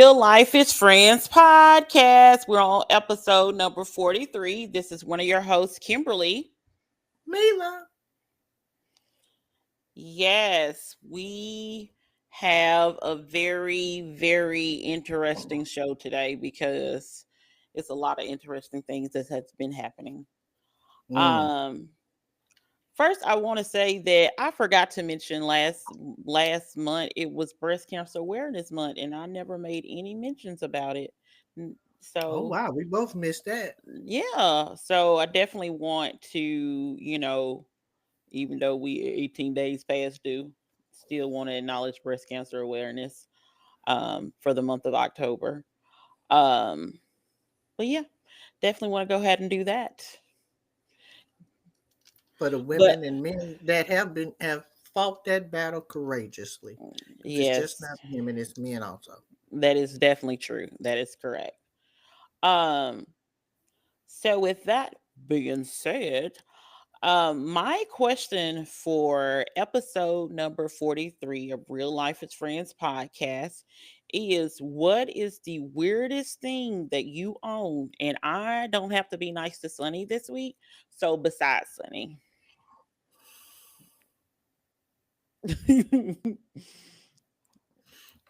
Real Life is Friends podcast. We're on episode number 43. This is one of your hosts, Kimberly. Mila. Yes, we have a very, very interesting show today because it's a lot of interesting things that has been happening. Um, First, I want to say that I forgot to mention last month it was Breast Cancer Awareness Month, and I never made any mentions about it. Oh So wow, we both missed that. yeah, so I definitely want to, even though we 18 days past due, still want to acknowledge Breast Cancer Awareness for the month of October. Um, but yeah, definitely want to go ahead and do that. For the But women and men that have fought that battle courageously. Because it's just yes, not women, it's men also. that is definitely true. That is correct. Um, so with that being said, my question for episode number 43 of Real Life is Friends podcast is, what is the weirdest thing that you own? And I don't have to be nice to Sunny this week. So besides Sunny.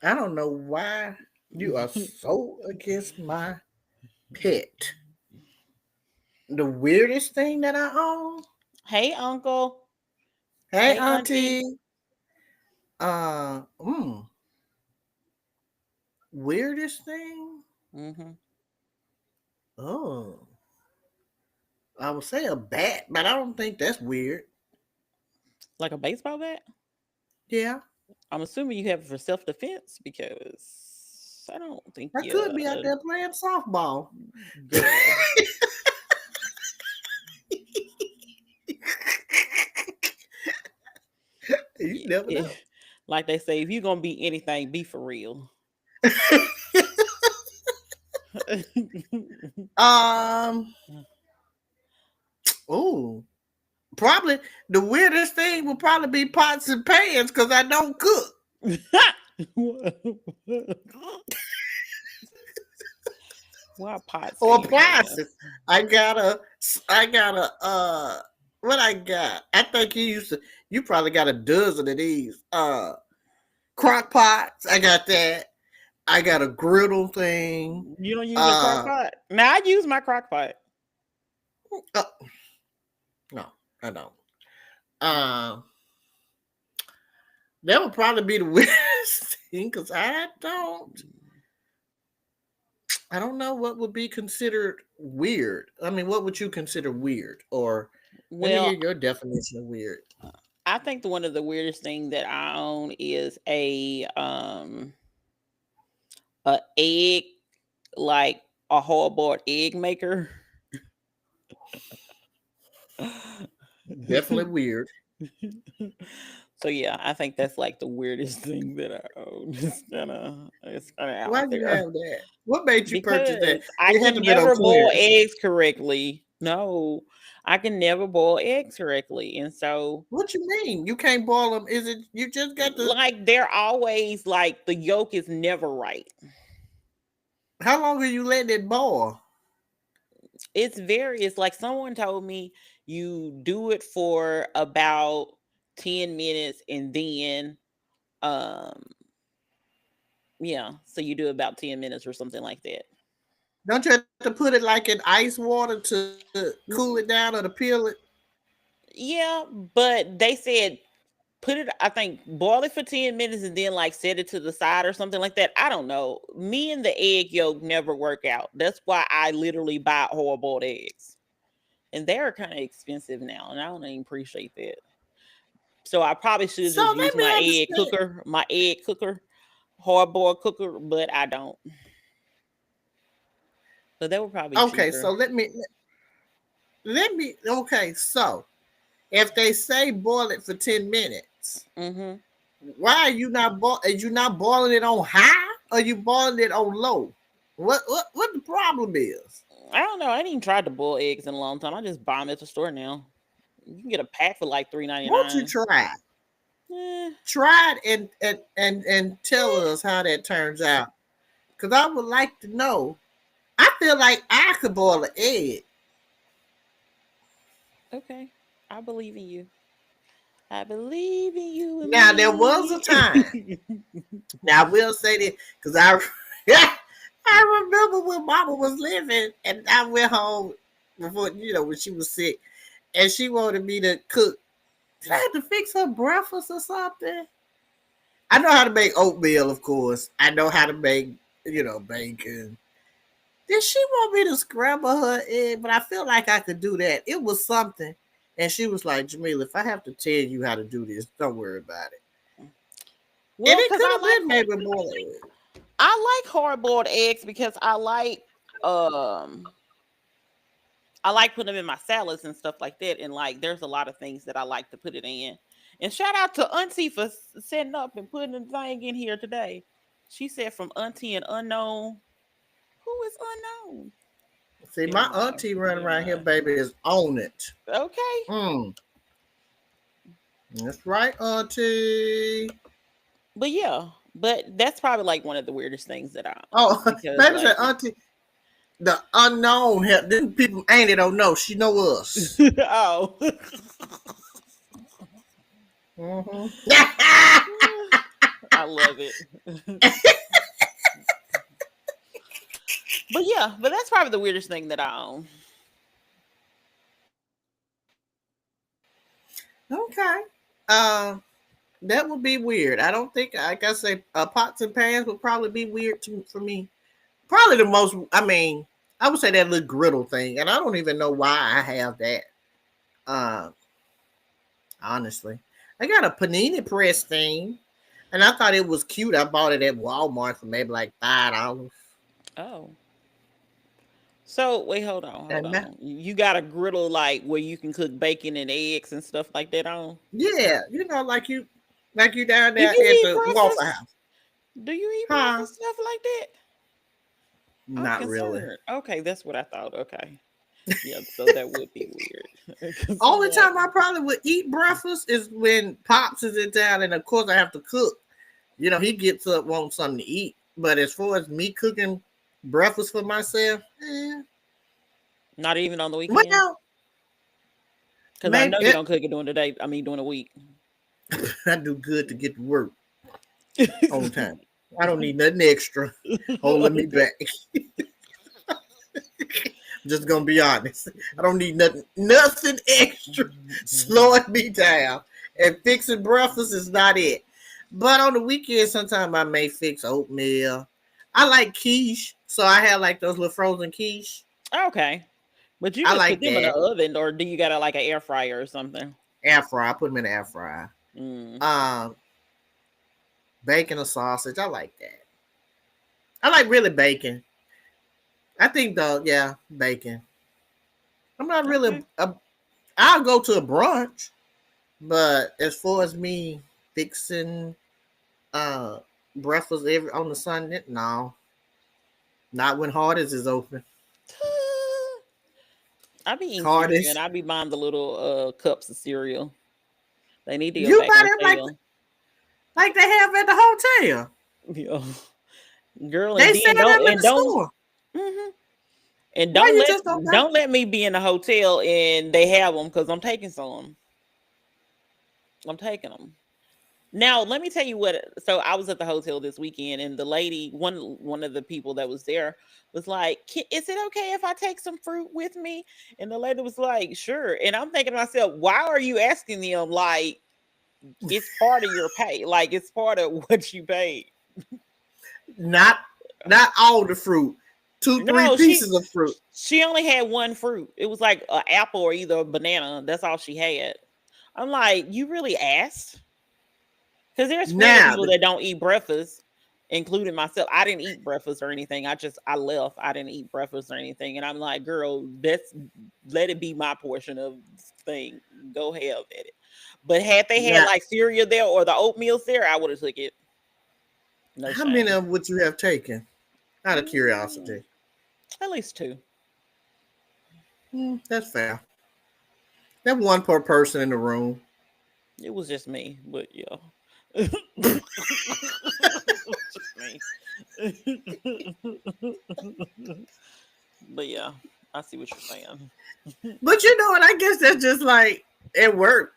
I don't know why you are so against my pet. The weirdest thing that I own? Hey, Uncle. Hey Hey, Auntie. auntie. Uh mm, Weirdest thing? Hmm. Oh. I would say a bat, but I don't think that's weird. Like a baseball bat? Yeah. I'm assuming you have it for self defense because I don't think I you, could be out there playing softball. girl. You never Yeah, know. like they say, if you're gonna be anything, be for real. um. Oh, probably the weirdest thing will probably be pots and pans because I don't cook Why pots or and pans? appliances. I got a. I got a. What I got? I think you used to. You probably got a dozen of these. Crock pots. I got that. I got a griddle thing. You don't use a crock Uh, pot? Now I use my crock pot. uh no, I don't. Um, that would probably be the weirdest thing because I don't. I don't know what would be considered weird. I mean, what would you consider weird? Or let me hear Well, your definition of weird. I think one of the weirdest thing that I own is a egg, like a hard boiled egg maker. Definitely weird. So yeah, I think that's like the weirdest thing that I own. It's kinda Why out do you there. have that? What made you purchase that? Because I It had can to be on never boil clearance. eggs correctly. No, I can never boil eggs correctly. And so, What you mean? You can't boil them? Is it you just got to? like, they're always like the yolk is never right. How long are you letting it boil? It's like someone told me you do it for about 10 minutes and then, um, yeah, so you do about 10 minutes or something like that. Don't you have to put it like in ice water to cool it down or to peel it? Yeah, but they said put it, I think, boil it for 10 minutes and then like set it to the side or something like that. I don't know. Me and the egg yolk never work out. That's why I literally buy whole boiled eggs. And they're kind of expensive now, and I don't even appreciate that. So I probably should So just let use me understand. my egg cooker, hard boiled cooker, but I don't. So that would probably be Okay, so cheaper. let me. Okay, so if they say boil it for 10 minutes, Hmm. why are you not boil? Are you not boiling it on high? Or you boiling it on low? What the problem is? I don't know. I ain't even tried to boil eggs in a long time. I just buy them at the store now. You can get a pack for like three ninety Won't you nine. try? Eh, Try it and tell us how that turns out. Because I would like to know. I feel like I could boil an egg. Okay. I believe in you. I believe in you and Now there was a me. time. Now I will say this because I I remember when Mama was living, and I went home before when she was sick, and she wanted me to cook. Did I have to fix her breakfast or something? I know how to make oatmeal, of course. I know how to make bacon. Did she want me to scramble her egg? But I feel like I could do that. It was something. And she was like, Jamila, if I have to tell you how to do this, don't worry about it. And Well, it because could have been maybe more than it. I like hard boiled eggs because um I like putting them in my salads and stuff like that. And like, there's a lot of things that I like to put it in. And shout out to Auntie for setting up and putting the thing in here today. She said from Auntie and unknown. Who is unknown? See, Never my mind. auntie running Never around here, mind. baby, is on it. Okay. Mm, that's right, auntie. But yeah, but that's probably like one of the weirdest things that I own Oh, because baby said like auntie. The unknown help. Them people ain't it don't know. She know us. oh. Mm-hmm. I love it. But yeah, but that's probably the weirdest thing that I own. Okay. That would be weird. I don't think, like I say, pots and pans would probably be weird for me. Probably the most. I mean, I would say that little griddle thing, and I don't even know why I have that. Uh, honestly, I got a panini press thing, and I thought it was cute. I bought it at Walmart for maybe like $5. Oh. So wait, hold And that, on. You got a griddle like where you can cook bacon and eggs and stuff like that on? yeah, like you down Do there you at eat the Waffle breakfast? House, Do you eat huh? breakfast stuff like that? I'm Not really. concerned. Okay, that's what I thought. Okay. Yeah, so that would be weird. Cause I'm Only like, time I probably would eat breakfast is when Pops is in town, and of course I have to cook. He gets up wanting something to eat. But as far as me cooking breakfast for myself, not even on the weekend? well, Because I maybe know you don't cook it during the day. I mean, during the week. I do good to get to work on time. I don't need nothing extra holding me back. Just gonna be honest. I don't need nothing extra slowing me down. And fixing breakfast is not it. But on the weekend, sometimes I may fix oatmeal. I like quiche, so I have like those little frozen quiche. Okay. But you I just put like them in the that. oven, or do you got a, like an air fryer or something? Air fry. I put them in the air fryer. Mm. Um, Bacon or sausage. I like that. I like really bacon. I think though, yeah, bacon. I'm not really. Okay. I'll go to a brunch, but as far as me fixing uh breakfast every on the Sunday, no, not when Hardee's is open. I be eating cereal and Hardee's, I be buying the little cups of cereal. They need to go you back buy on them sale. like they have at the hotel. Yeah. Girl, They and then sell them in the don't store. mhm. And Why you just don't buy? don't let me be in the hotel and they have them because I'm taking some. I'm taking them. Now, let me tell you what. So I was at the hotel this weekend, and the lady, one of the people that was there, was like, "Is it okay if I take some fruit with me?" And the lady was like, "Sure." And I'm thinking to myself, why are you asking them? Like, it's part of your pay. Like, it's part of what you paid. Not not all the fruit. Two, three No, pieces of fruit. she only had one fruit. It was like an apple or either a banana. That's all she had. I'm like, you really asked? Because there's plenty of Now, people that don't eat breakfast, including myself. I didn't eat breakfast or anything. I left. I didn't eat breakfast or anything. And I'm like, girl, let it be my portion of this thing. Go have at it. But had they had now, like cereal there or the oatmeal there, I would have took it. No how many shame. of them would you have taken? Out of Mm, curiosity. at least two. That's fair. That one per person in the room. It was just me, but yeah. It was just me. But yeah, I see what you're saying. But you know what? I guess that's just like at work,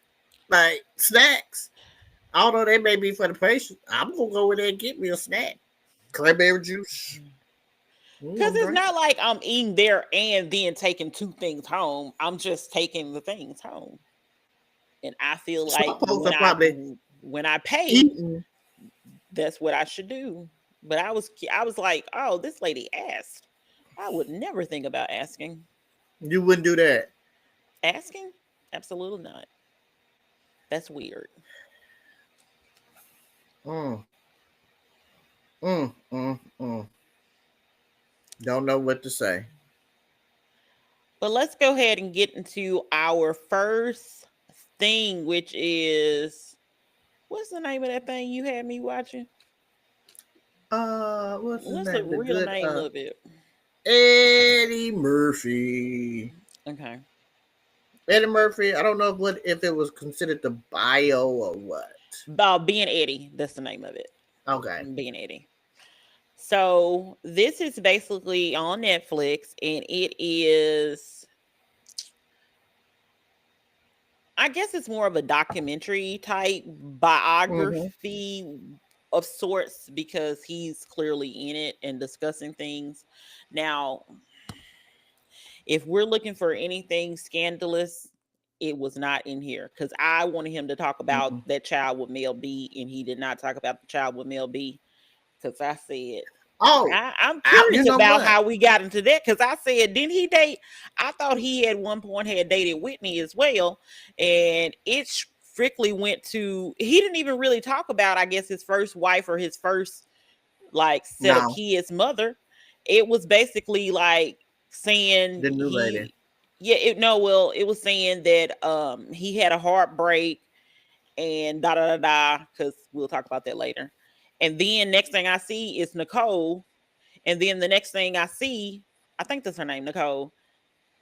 like snacks. Although they may be for the patient, I'm gonna go in there and get me a snack. Cranberry juice. Because I'm it's drinking. not like I'm eating there and then taking two things home. I'm just taking the things home. And I feel like Some folks are probably when I pay, eating. that's what I should do. But I was like, oh, this lady asked. I would never think about asking. You wouldn't do that. Asking? Absolutely not. That's weird. Mm, mm. Don't know what to say. But let's go ahead and get into our first thing, which is what's the name of that thing you had me watching? What's his What's the name? The real good name of it? Eddie Murphy. Okay. Eddie Murphy. I don't know if it was considered the bio or what. Being Eddie. That's the name of it. Okay. Being Eddie. So this is basically on Netflix, and it is, I guess it's more of a documentary type Mm-hmm. biography of sorts because he's clearly in it and discussing things. Now, if we're looking for anything scandalous, it was not in here because I wanted him to talk about Mm-mm. that child with Mel B, and he did not talk about the child with Mel B because I said, Oh, I'm you curious know about what? how we got into that because I said, didn't he date? I thought he at one point had dated Whitney as well, and it strictly went to. He didn't even really talk about, I guess, his first wife or his first like set of No, kids' mother. It was basically like saying the new lady. yeah, it no, well, it was saying that he had a heartbreak and da da da da because we'll talk about that later. And then next thing I see is Nicole, and then the next thing I see, I think that's her name, Nicole.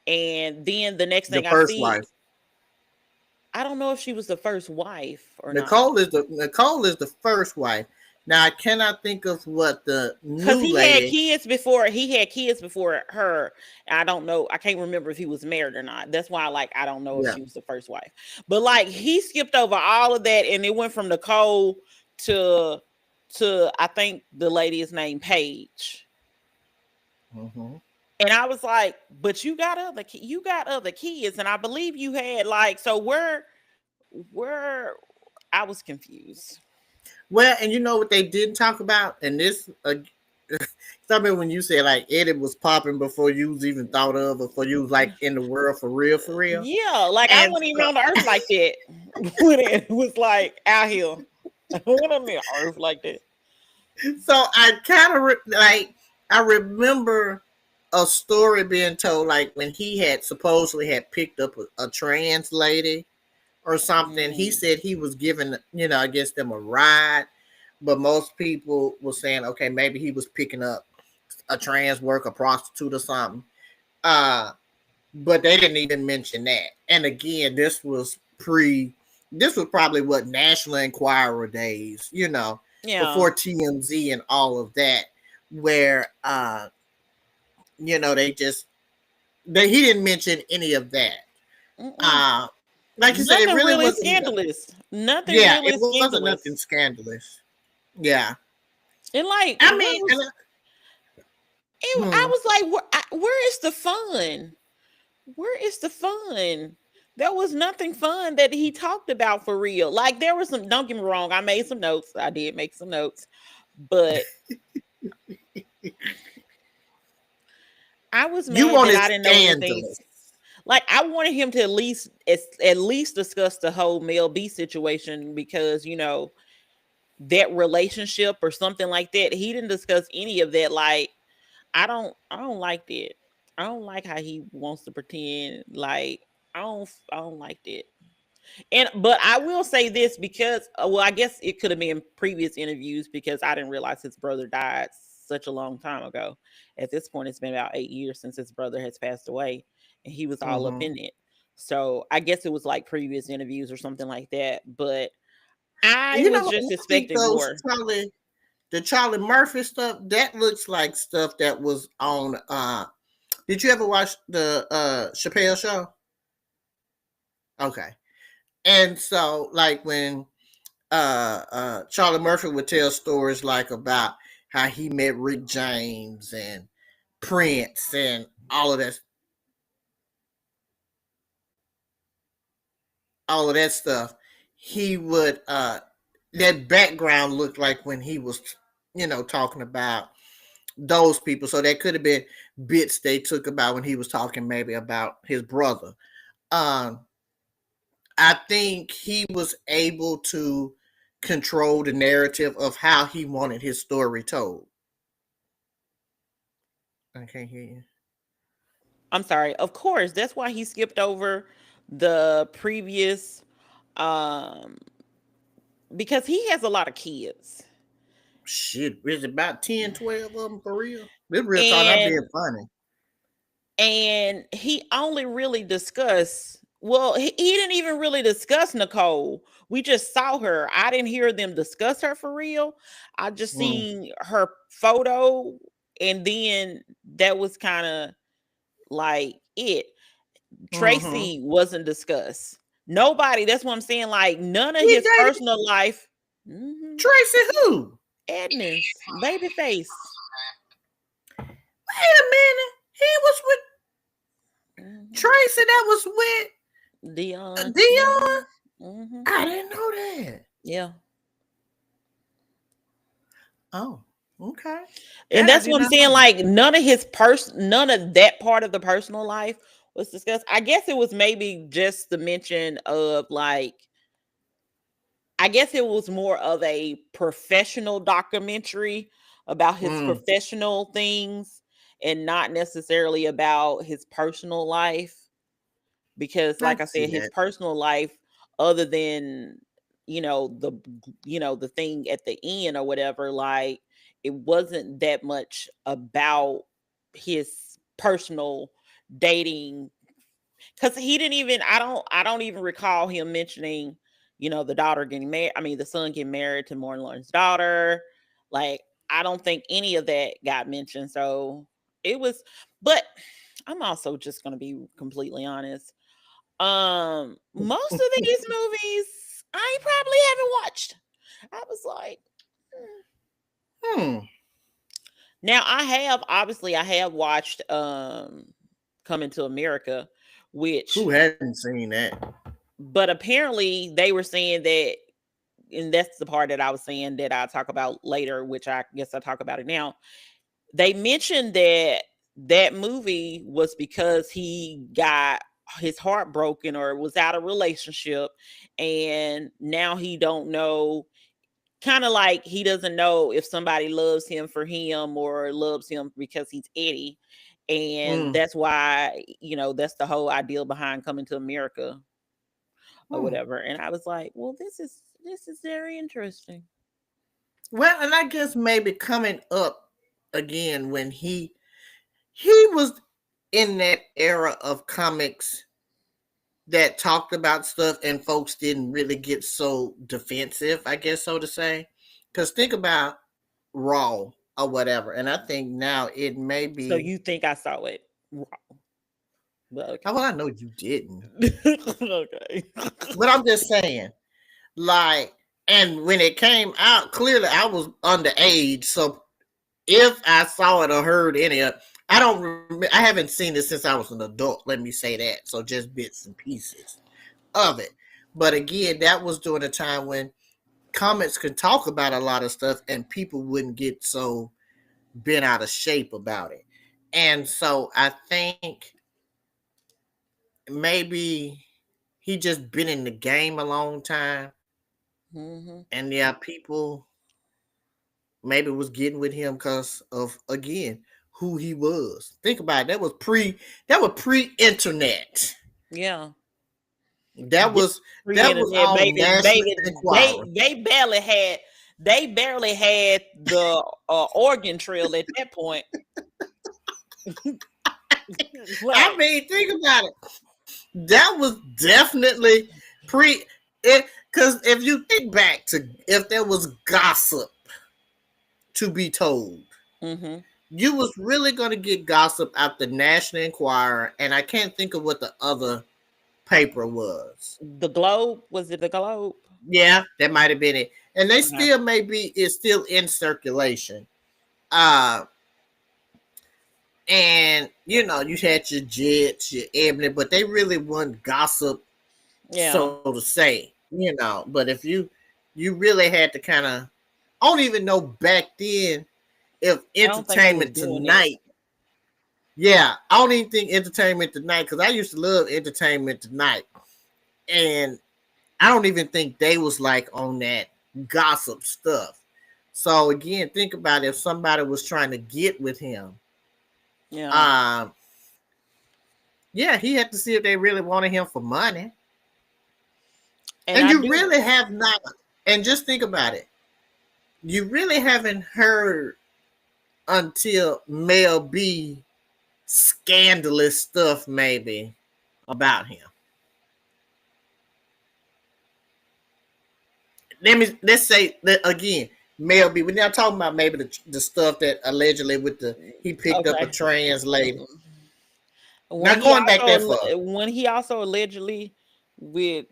And then the next The thing I first see, wife. I don't know if she was the first wife or not. Nicole is the first wife. Now I cannot think of what the Cause new lady. he had kids before her. I don't know. I can't remember if he was married or not. That's why like I don't know if Yeah. she was the first wife. But like he skipped over all of that and it went from Nicole to I think the lady is named Paige. Mm-hmm. And I was like, but you got other kids, and I believe you had like so where I was confused. Well, and you know what they didn't talk about, and this. Tell me when you said like Eddie was popping before you was even thought of, before you was like in the world for real, for real. Yeah, like I And wasn't even on the earth like that when it was like out here. I wasn't on the earth like that. so I kind of like I remember a story being told like when he had supposedly had picked up a trans lady or something. He Mm. said he was giving, I guess them a ride, but most people were saying, okay, maybe he was picking up a trans worker, prostitute, or something. Uh, but they didn't even mention that. And again, this was probably what National Enquirer days, Yeah. before TMZ and all of that, where they just he didn't mention any of that. Mm-mm. Uh, like you said, it Nothing really really wasn't. scandalous. Nothing Yeah, it really wasn't nothing scandalous. scandalous. Yeah, And like, I what mean, was it? I hmm. was like, where is the fun? Where is the fun? There was nothing fun that he talked about for real. Like there was some. Don't get me wrong. I made some notes. I did make some notes, but I was You mad that wanted I didn't know anything. scandalous. Like I wanted him to at least discuss the whole Mel B situation because that relationship or something like that. He didn't discuss any of that. Like I don't like that. I don't like how he wants to pretend like I don't like that. And but I will say this because well, I guess it could have been previous interviews because I didn't realize his brother died such a long time ago. At this point, it's been about 8 years since his brother has passed away, and he was all up Hmm. in it. So I guess it was like previous interviews or something like that. But I You was know, just I think expecting those more. probably the Charlie Murphy stuff, that looks like stuff that was on did you ever watch the Chappelle show? Okay. And so like when Charlie Murphy would tell stories like about how he met Rick James and Prince and all of that stuff, he would that background looked like when he was, talking about those people. So that could have been bits they took about when he was talking maybe about his brother. Um, I think he was able to control the narrative of how he wanted his story told. I can't hear you. I'm sorry. Of course, that's why he skipped over the previous um because he has a lot of kids. Shit, is it about 10, 12 of them for real? This real talk, I'm And being funny. he only really discussed, well, he didn't even really discuss Nicole. We just saw her. I didn't hear them discuss her for real. I just Mm. seen her photo, and then that was kind of like it. Mm-hmm. Tracy wasn't discussed. Nobody. That's what I'm saying. Like none of He his dated personal life. Mhm. Tracy who? Agnes, babyface. Wait a minute. He was with Mhm. Tracy that was with Dion. Dion? Mhm. Mhm. I didn't know that. Yeah. Oh, okay. And That I that's did what I'm not saying. know. Like none of that part of the personal life was discussed. I guess it was maybe just the mention of like, I guess it was more of a professional documentary about his Mm, professional things and not necessarily about his personal life. Because, I like can I see said, his that. personal life, other than you know the the thing at the end or whatever, like it wasn't that much about his personal dating, because he didn't even I don't even recall him mentioning the daughter getting married. I mean, the son getting married to Morgan Lawrence's daughter. Like, I don't think any of that got mentioned. So it was, but I'm also just gonna be completely honest. Most of these movies I probably haven't watched. I was like, hmm. Hmm. Now I have watched Coming to America, Who which, hadn't seen that? but apparently they were saying that, and that's the part that I was saying that I talk about later, which I guess I talk about it now. They mentioned that that movie was because he got his heart broken or was out of relationship, and now he don't know, kind of like he doesn't know if somebody loves him for him or loves him because he's Eddie. And Mm, that's why, that's the whole ideal behind Coming to America or hmm. whatever. And I was like, well, this is very interesting. Well, and I guess maybe coming up again when he was in that era of comics that talked about stuff and folks didn't really get so defensive, I guess so to say. Because think about Raw or whatever, and I think now it may So be. you think I saw it wrong? But Oh, okay. well, I know you didn't, Okay. but I'm just saying, like, and when it came out, clearly I was underage, so if I saw it or heard any of, I haven't seen it since I was an adult. Let me say that. So just bits and pieces of it. But again, that was during a time when comics could talk about a lot of stuff and people wouldn't get so bent out of shape about it. And so I think maybe he just been in the game a long time. Hmm. And yeah, people maybe was getting with him because of again who he was. Think about it. That was pre-internet. Yeah. That This was that was pre-internet, all baby, National baby. They Enquirer. they barely had the Oregon Trail at that point. I Like, mean, think about it. That was definitely pre it because if you think back to if there was gossip to be told. Mm-hmm. You was really gonna get gossip out the National Enquirer, and I can't think of what the other paper was. The Globe, was it the Globe? Yeah, that might have been it. And they Okay. still maybe is still in circulation. Uh and you had your Jets, your Ebony, but they really weren't gossip, Yeah. so to say. But if you really had to kind of, I don't even know back then if I don't think they was Entertainment doing it. Tonight. Yeah, I don't even think Entertainment Tonight, because I used to love Entertainment Tonight, and I don't even think they was like on that gossip stuff. So again, think about if somebody was trying to get with him. Yeah. Um, yeah, he had to see if they really wanted him for money. And And I you do. really have not. And just think about it. You really haven't heard until Mel B scandalous stuff maybe about him. Let's say that again. Mel B. We're not talking about maybe the stuff that allegedly with the he picked up a Okay. trans lady. When Not he going back that also far. when he also allegedly with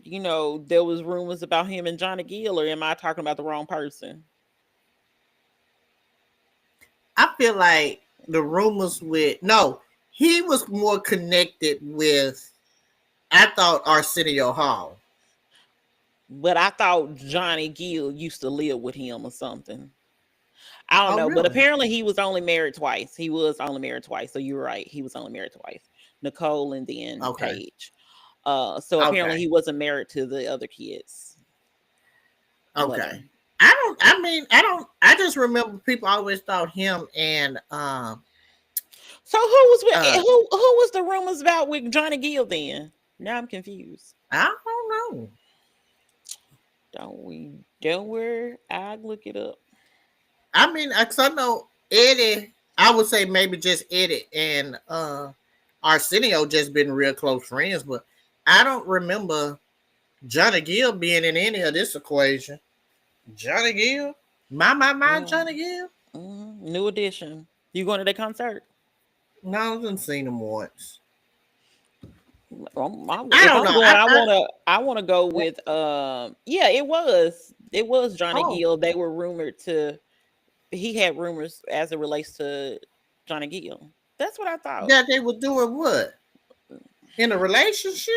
there was rumors about him and Johnny Gill, or am I talking about the wrong person? I feel like the rumors with no, he was more connected with. I thought Arsenio Hall. But I thought Johnny Gill used to live with him or something. I don't Oh know, but really? apparently he was only married twice. He was only married twice. So you're right. He was only married twice. Nicole and then Okay. Paige. So apparently Okay. he wasn't married to the other kids' mother. Okay. I don't. I mean, I don't. I just remember people always thought him and So who was with uh who was the rumors about with Johnny Gill then? Now I'm confused. I don't know. Don't worry, I'll look it up. I mean, cause I know Eddie. I would say maybe just Eddie and Arsenio just been real close friends, but I don't remember Johnny Gill being in any of this equation. Johnny Gill, my, Yeah. Johnny Gill. New edition. You going to the concert? No, I haven't seen him once. I If don't I'm know. going, I wanna go with yeah, it was Johnny Oh, Gill. They were rumored to he had rumors as it relates to Johnny Gill. That's what I thought. that they were doing what in a relationship?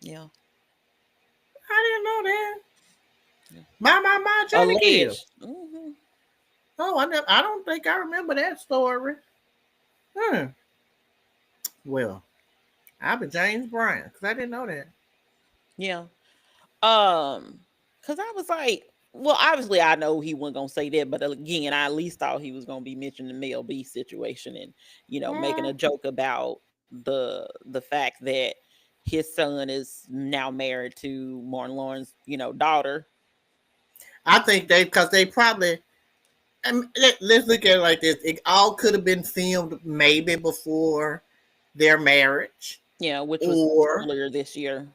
Yeah. I didn't know that. Yeah. My, Johnny Gill. Alleged. Oh, I never. I don't think I remember that story. Hmm. Well, I've been James Brown because I didn't know that. Yeah. Cause I was like, well, obviously I know he wasn't gonna say that, but again, I at least thought he was gonna be mentioning the Mel B situation and making Hmm. a joke about the fact that his son is now married to Martin Lawrence's, daughter. I think because they probably. Let's look at it like this. It all could have been filmed maybe before their marriage, Yeah, which was or earlier this year.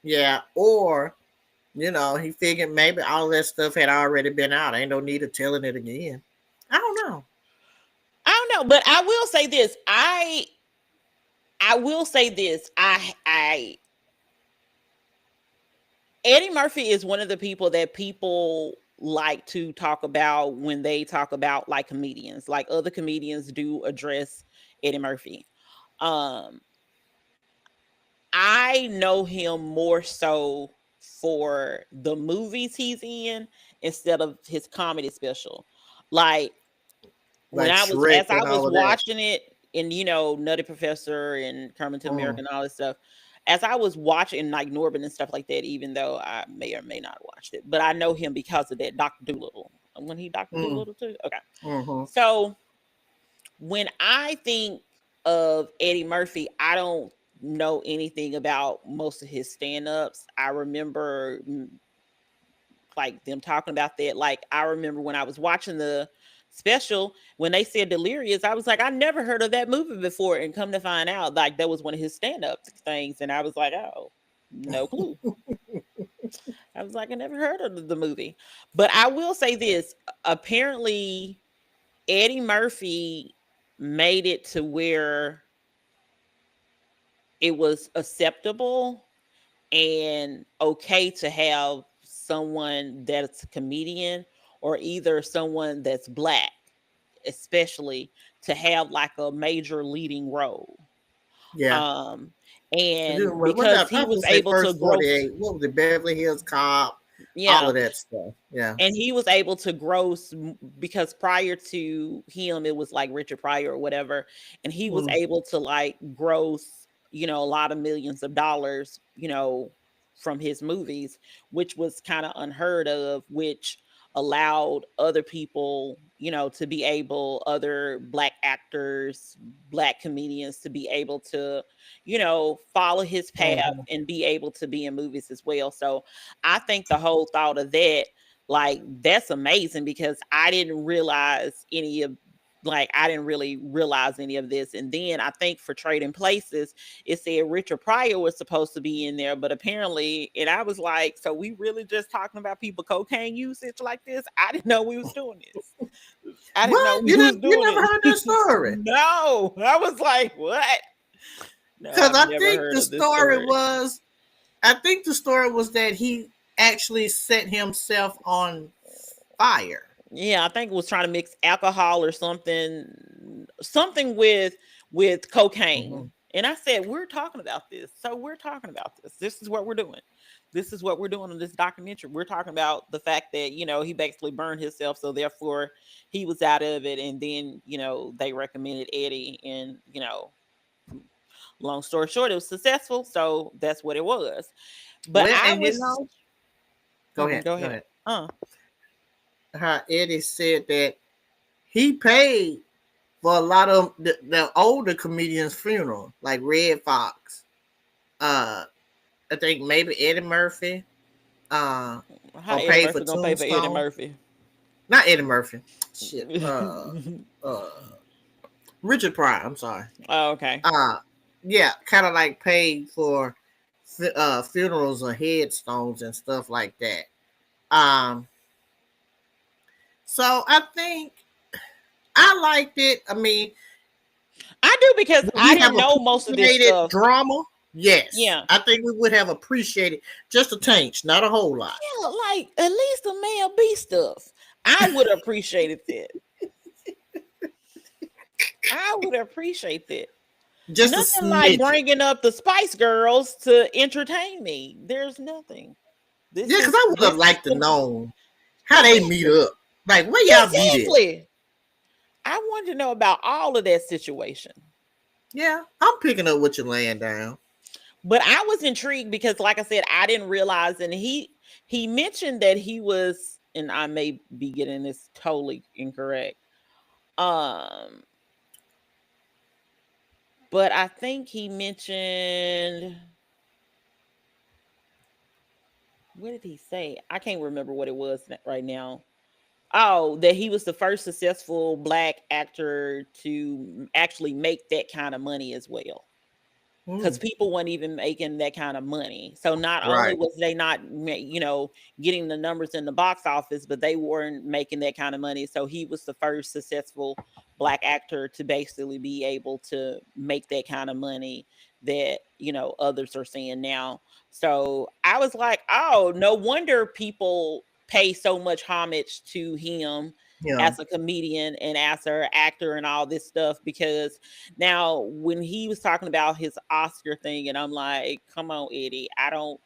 yeah, or he figured maybe all that stuff had already been out. Ain't no need of telling it again. I don't know. I don't know, but I will say this. I will say this. I Eddie Murphy is one of the people that people like to talk about when they talk about like comedians. Like other comedians do address Eddie Murphy. Um I know him more so for the movies he's in instead of his comedy special. Like when Like I was Shrek as I and was all of that. watching it and Nutty Professor and Kermit to America Mm, and all this stuff, as I was watching like Norbit and stuff like that, even though I may or may not have watched it, but I know him because of that Doctor Doolittle. When he Doctor mm, Doolittle too? Okay. mm-hmm. So when I think of Eddie Murphy, I don't know anything about most of his stand-ups. I remember like them talking about that. Like I remember when I was watching the special when they said Delirious, I was like, I never heard of that movie before, and come to find out, like that was one of his stand-up things, and I was like, oh, no clue. I was like, I never heard of the movie. But I will say this, apparently Eddie Murphy made it to where it was acceptable and okay to have someone that's a comedian or either someone that's black, especially to have like a major leading role. Yeah. Um, Dude, and what because that, I he was was gonna say able to first gross, 48. What was it? Beverly Hills Cop, all yeah, of that stuff. Yeah. and he was able to gross because prior to him it was like Richard Pryor or whatever, and he was Mm. able to like gross, a lot of millions of dollars, from his movies, which was kind of unheard of, which allowed other people, to be able, other black actors, black comedians to be able to, follow his path Mhm. and be able to be in movies as well. So I think the whole thought of that, like, that's amazing because I didn't really realize any of this. And then I think for Trading Places, it said Richard Pryor was supposed to be in there, but apparently, and I was like, so we really just talking about people cocaine usage like this? I didn't know we was doing this. I didn't know What? we was You doing never heard that it. story? No, I was like, what? No, Because I've never heard of this story. I think the story was that he actually set himself on fire. Yeah, I think it was trying to mix alcohol or something with Hmm. cocaine. And I said, "We're talking about this. So we're talking about this. This is what we're doing. This is what we're doing in this documentary. We're talking about the fact that, he basically burned himself, so therefore he was out of it, and then, they recommended Eddie, and, long story short, it was successful, so that's what it was. But Well, I and was go ahead, go go ahead. ahead. How Eddie said that he paid for a lot of the older comedians' funeral, like Red Fox. Uh, I think maybe Eddie Murphy. Uh, How or Eddie paid for Murphy gonna pay for Eddie Tombstone. Murphy? Not Eddie Murphy. Shit. Uh, Richard Pryor. I'm sorry. Oh, okay. Uh, yeah, kind of like paid for funerals or headstones and stuff like that. Um, so I think I liked it. I mean, I do because would I we have didn't know most of this appreciated stuff. drama? Yes, Yeah. I think we would have appreciated just a taint, not a whole lot. Yeah, like at least the male B stuff. I would appreciate it. I would appreciate that. Just a Nothing like smidgen. bringing up the Spice Girls to entertain me. There's nothing. Yeah, This because is I would have this is liked to the know how they meet exactly up. Like, where y'all meet at? exactly. I wanted to know about all of that situation. Yeah, I'm picking up what you're laying down. But I was intrigued because, like I said, I didn't realize, and he mentioned that he was, and I may be getting this totally incorrect. Um, but I think he mentioned, what did he say? I can't remember what it was right now. Oh, that he was the first successful black actor to actually make that kind of money as well. Because Hmm. people weren't even making that kind of money. So not only Right. was they not, getting the numbers in the box office, but they weren't making that kind of money. So he was the first successful black actor to basically be able to make that kind of money that, others are seeing now. So I was like, oh, no wonder people pay so much homage to him Yeah. as a comedian and as an actor and all this stuff, because now, when he was talking about his Oscar thing, and I'm like, "Come on, Eddie, I don't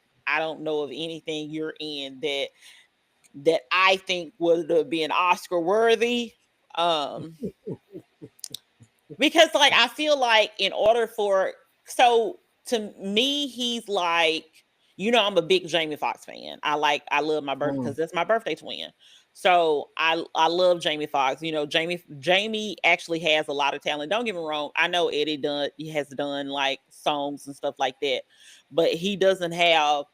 know of anything you're in that I think would have been Oscar worthy." Um, because like I feel like in order for so to me, he's like, I'm a big Jamie Foxx fan. I love my birthday Mm. because that's my birthday twin. So I love Jamie Foxx. Jamie actually has a lot of talent. Don't get me wrong. I know he has done like songs and stuff like that, but he doesn't have,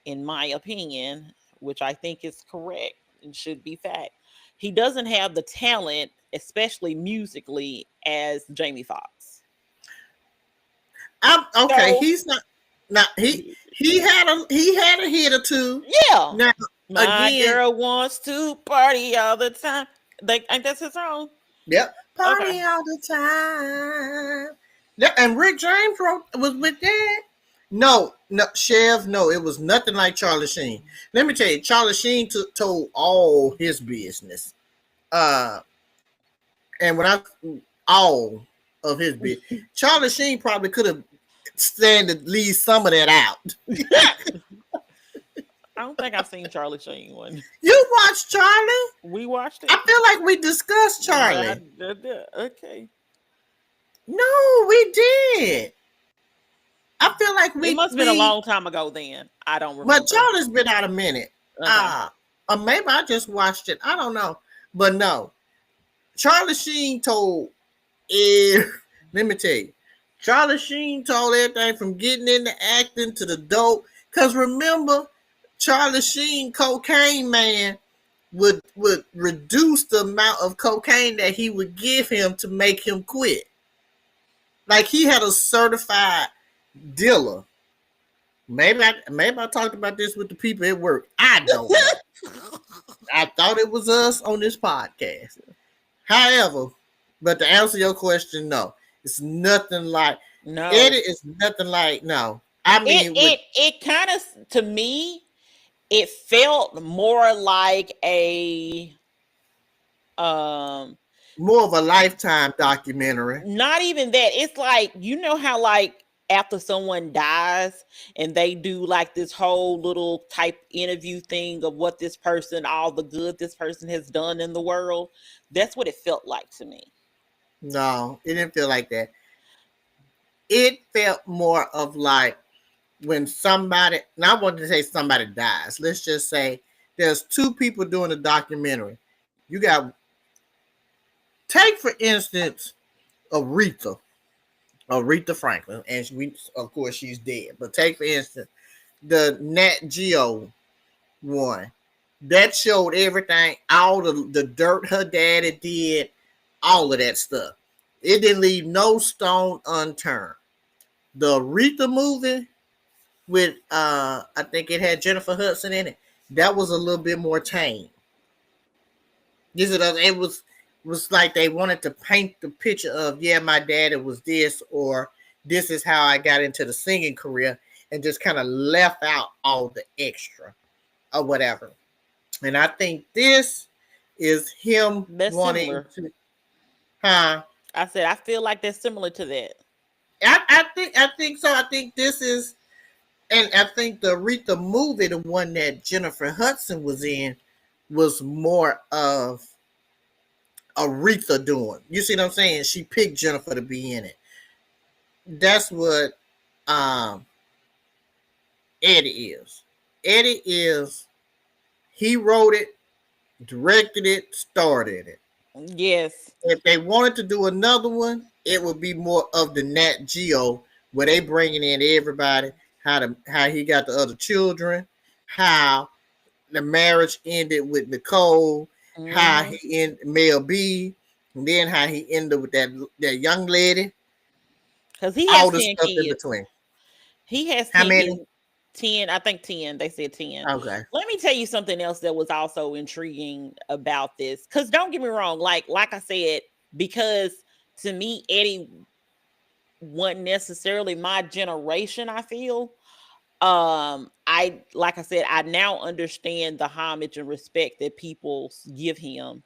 in my opinion, which I think is correct and should be fact, he doesn't have the talent, especially musically, as Jamie Foxx. I'm okay. So He's not. Now he had a hit or two. Yeah. Now My again, girl wants to party all the time. Like, ain't that his song? yep, Okay. party all the time. Yeah, and Rick James was with that. No, no, Chev, no, it was nothing like Charlie Sheen. Let me tell you, Charlie Sheen told all his business. Uh, and when I all of his business, Charlie Sheen probably could have stand to leave some of that out. I don't think I've seen Charlie Sheen one. You watch Charlie? We watched I it. feel like we discussed Charlie. Okay. No, we did. I feel like It we must have been a we long time ago then. I don't but remember. Charlie's been out a minute. Okay. Or maybe I just watched it. I don't know. But no. Charlie Sheen told let me tell you. Charlie Sheen told everything from getting into acting to the dope. Cause remember, Charlie Sheen, cocaine man, would reduce the amount of cocaine that he would give him to make him quit. Like he had a certified dealer. Maybe I talked about this with the people at work. I don't know. I thought it was us on this podcast. However, but to answer your question, no, it's nothing like No. Eddie. Is nothing like no. I It mean, with it it kind of, to me, it felt more like a um more of a lifetime documentary. not even that. It's like, how, like, after someone dies and they do like this whole little type interview thing of what this person, all the good this person has done in the world. That's what it felt like to me. No, it didn't feel like that. It felt more of like when somebody, and I want to say somebody dies. Let's just say there's two people doing a documentary. You got, take for instance, Aretha, Aretha Franklin, and we of course she's dead. But take for instance the Nat Geo one that showed everything, all the dirt her daddy did, all of that stuff. It didn't leave no stone unturned. The Aretha movie with I think it had Jennifer Hudson in it. That was a little bit more tame. It was like they wanted to paint the picture of, yeah, my daddy was this, or this is how I got into the singing career, and just kind of left out all the extra or whatever. And I think this is him That's wanting similar. to, huh? I said I feel like that's similar to that. I think so. I think this is, and I think the Aretha movie, the one that Jennifer Hudson was in, was more of Aretha doing. You see what I'm saying? She picked Jennifer to be in it. That's what um Eddie is. Eddie is, he wrote it, directed it, started it. Yes. If they wanted to do another one, it would be more of the Nat Geo, where they bringing in everybody, how he got the other children, how the marriage ended with Nicole, how Hmm. he ended Mel B, and then how he ended with that young lady, Because he all has the 10 stuff in kids. between. He has How 10 many? kids. 10, I think 10. They said 10. Okay. Let me tell you something else that was also intriguing about this. Because don't get me wrong, like I said, because to me, Eddie wasn't necessarily my generation, I feel. I like I said, I now understand the homage and respect that people give him,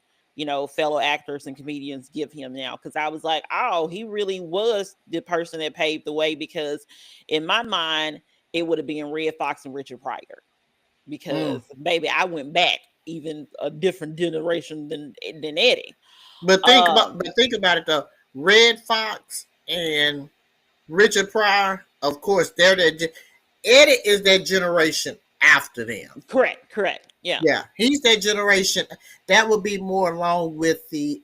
fellow actors and comedians give him now. Because I was like, oh, he really was the person that paved the way. Because in my mind, it would have been Red Fox and Richard Pryor. Mm. Because baby, I went back even a different generation than Eddie. But think about it though. Red Fox and Richard Pryor, of course, they're that. Eddie is that generation after them. Correct, correct, yeah. Yeah, he's that generation. That would be more along with the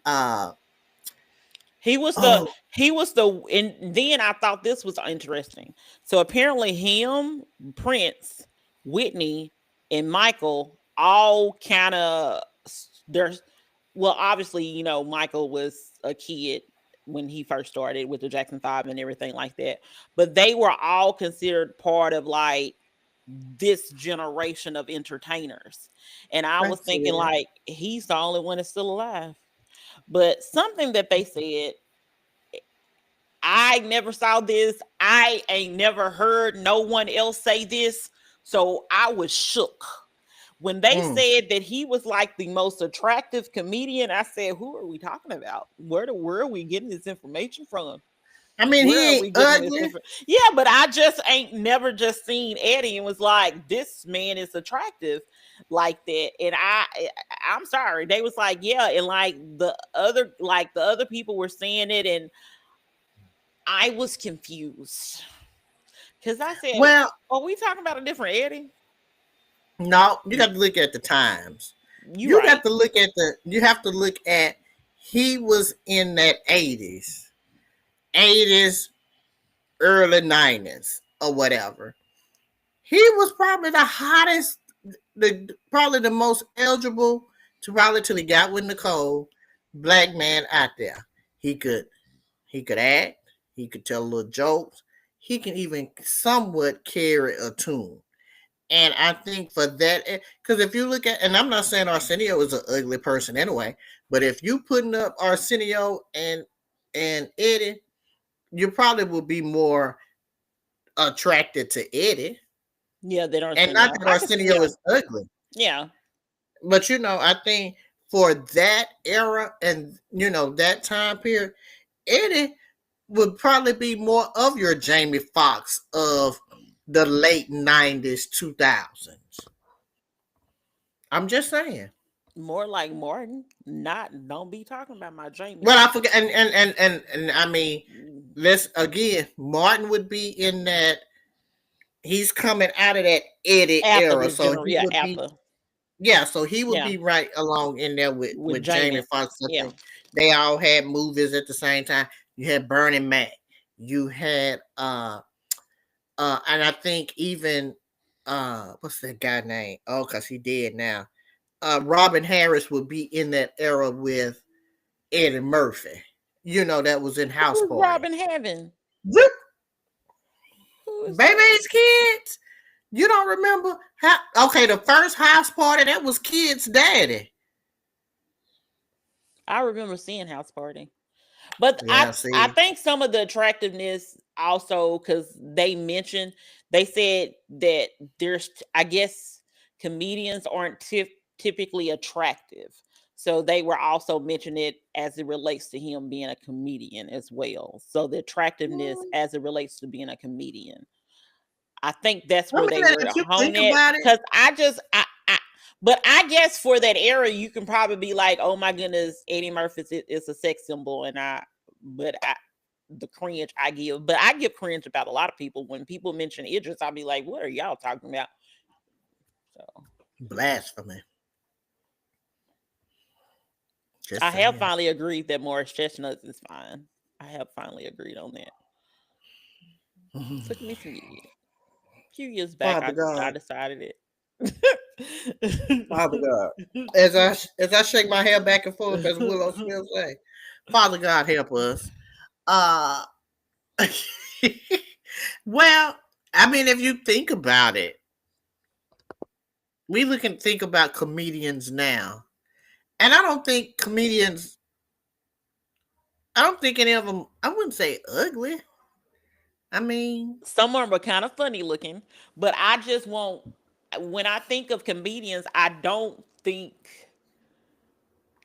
He was the oh he was the and then I thought this was interesting. So apparently him, Prince, Whitney, and Michael all kind of there's well, obviously, Michael was a kid when he first started with the Jackson 5 and everything like that. But they were all considered part of like this generation of entertainers. And I I was thinking see. like he's the only one that's still alive. But something that they said, I never saw this. I ain't never heard no one else say this. So I was shook. When they Mm. said that he was like the most attractive comedian, I said, who are we talking about? Where are we getting this information from? I mean, Where he are ain't we getting this ugly. information? Yeah, but I just ain't never just seen Eddie and was like, this man is attractive like that. And I'm sorry. They was like, yeah, and like the other people were saying it, and I was confused. Cause I said, Well, are we talking about a different Eddie? no, you got to look at the times. You You right. got to look at the. You have to look at. He was in that 80s, early 90s, or whatever. He was probably the hottest, probably the most eligible to probably till he got with Nicole, black man out there. He could he could act. He could tell little jokes. He can even somewhat carry a tune. And I think for that, because if you look at, and I'm not saying Arsenio is an ugly person anyway, but if you putting up Arsenio and Eddie, you probably will be more attracted to Eddie. Yeah, that And not Arsenio. that I could see. Arsenio Yeah, is ugly, yeah. but I think for that era and that time period, Eddie would probably be more of your Jamie Foxx of the late 90s, 2000s. I'm just saying. More like Martin. Not don't be talking about my Jamie. Well, I forget, and I mean, Mm, let's again. Martin would be in that. He's coming out of that Eddie after era, this so general, he yeah, would be. after, Yeah, so he would yeah, be right along in there with with Jamie Jamie, Foxx. I yeah. think they all had movies at the same time. You had Bernie Mac. You had and I think even what's that guy name? Oh, cause he dead now. Robin Harris would be in that era with Eddie Murphy. That was in House Who's Party. Robin Heaven? Whoop, Who is that? baby's kids. You don't remember how? Okay, the first House Party that was Kid's daddy. I remember seeing House Party. But Yeah, I see, think some of the attractiveness also because they said that there's I guess comedians aren't typically attractive. So they were also mentioning it as it relates to him being a comedian as well. So the attractiveness well, as it relates to being a comedian. I think that's I where mean, they were if you hone think at about it, because but I guess for that era, you can probably be like, "Oh my goodness, Eddie Murphy is a sex symbol," but the cringe I give, but I give cringe about a lot of people. When people mention Idris, I'll be like, "What are y'all talking about?" So blasphemy. I Just have saying. finally agreed that Morris Chestnuts is fine. I have finally agreed on that. Took me some years. A few years back, Father I God, decided Father it. God. As I shake my hair back and forth, as Willow Smith say, Father God help us. Uh well, I mean, if you think about it, we look and think about comedians now, and I don't think any of them. I wouldn't say ugly. I mean, Some of them are kind of funny looking, but I just won't. When I think of comedians, I don't think.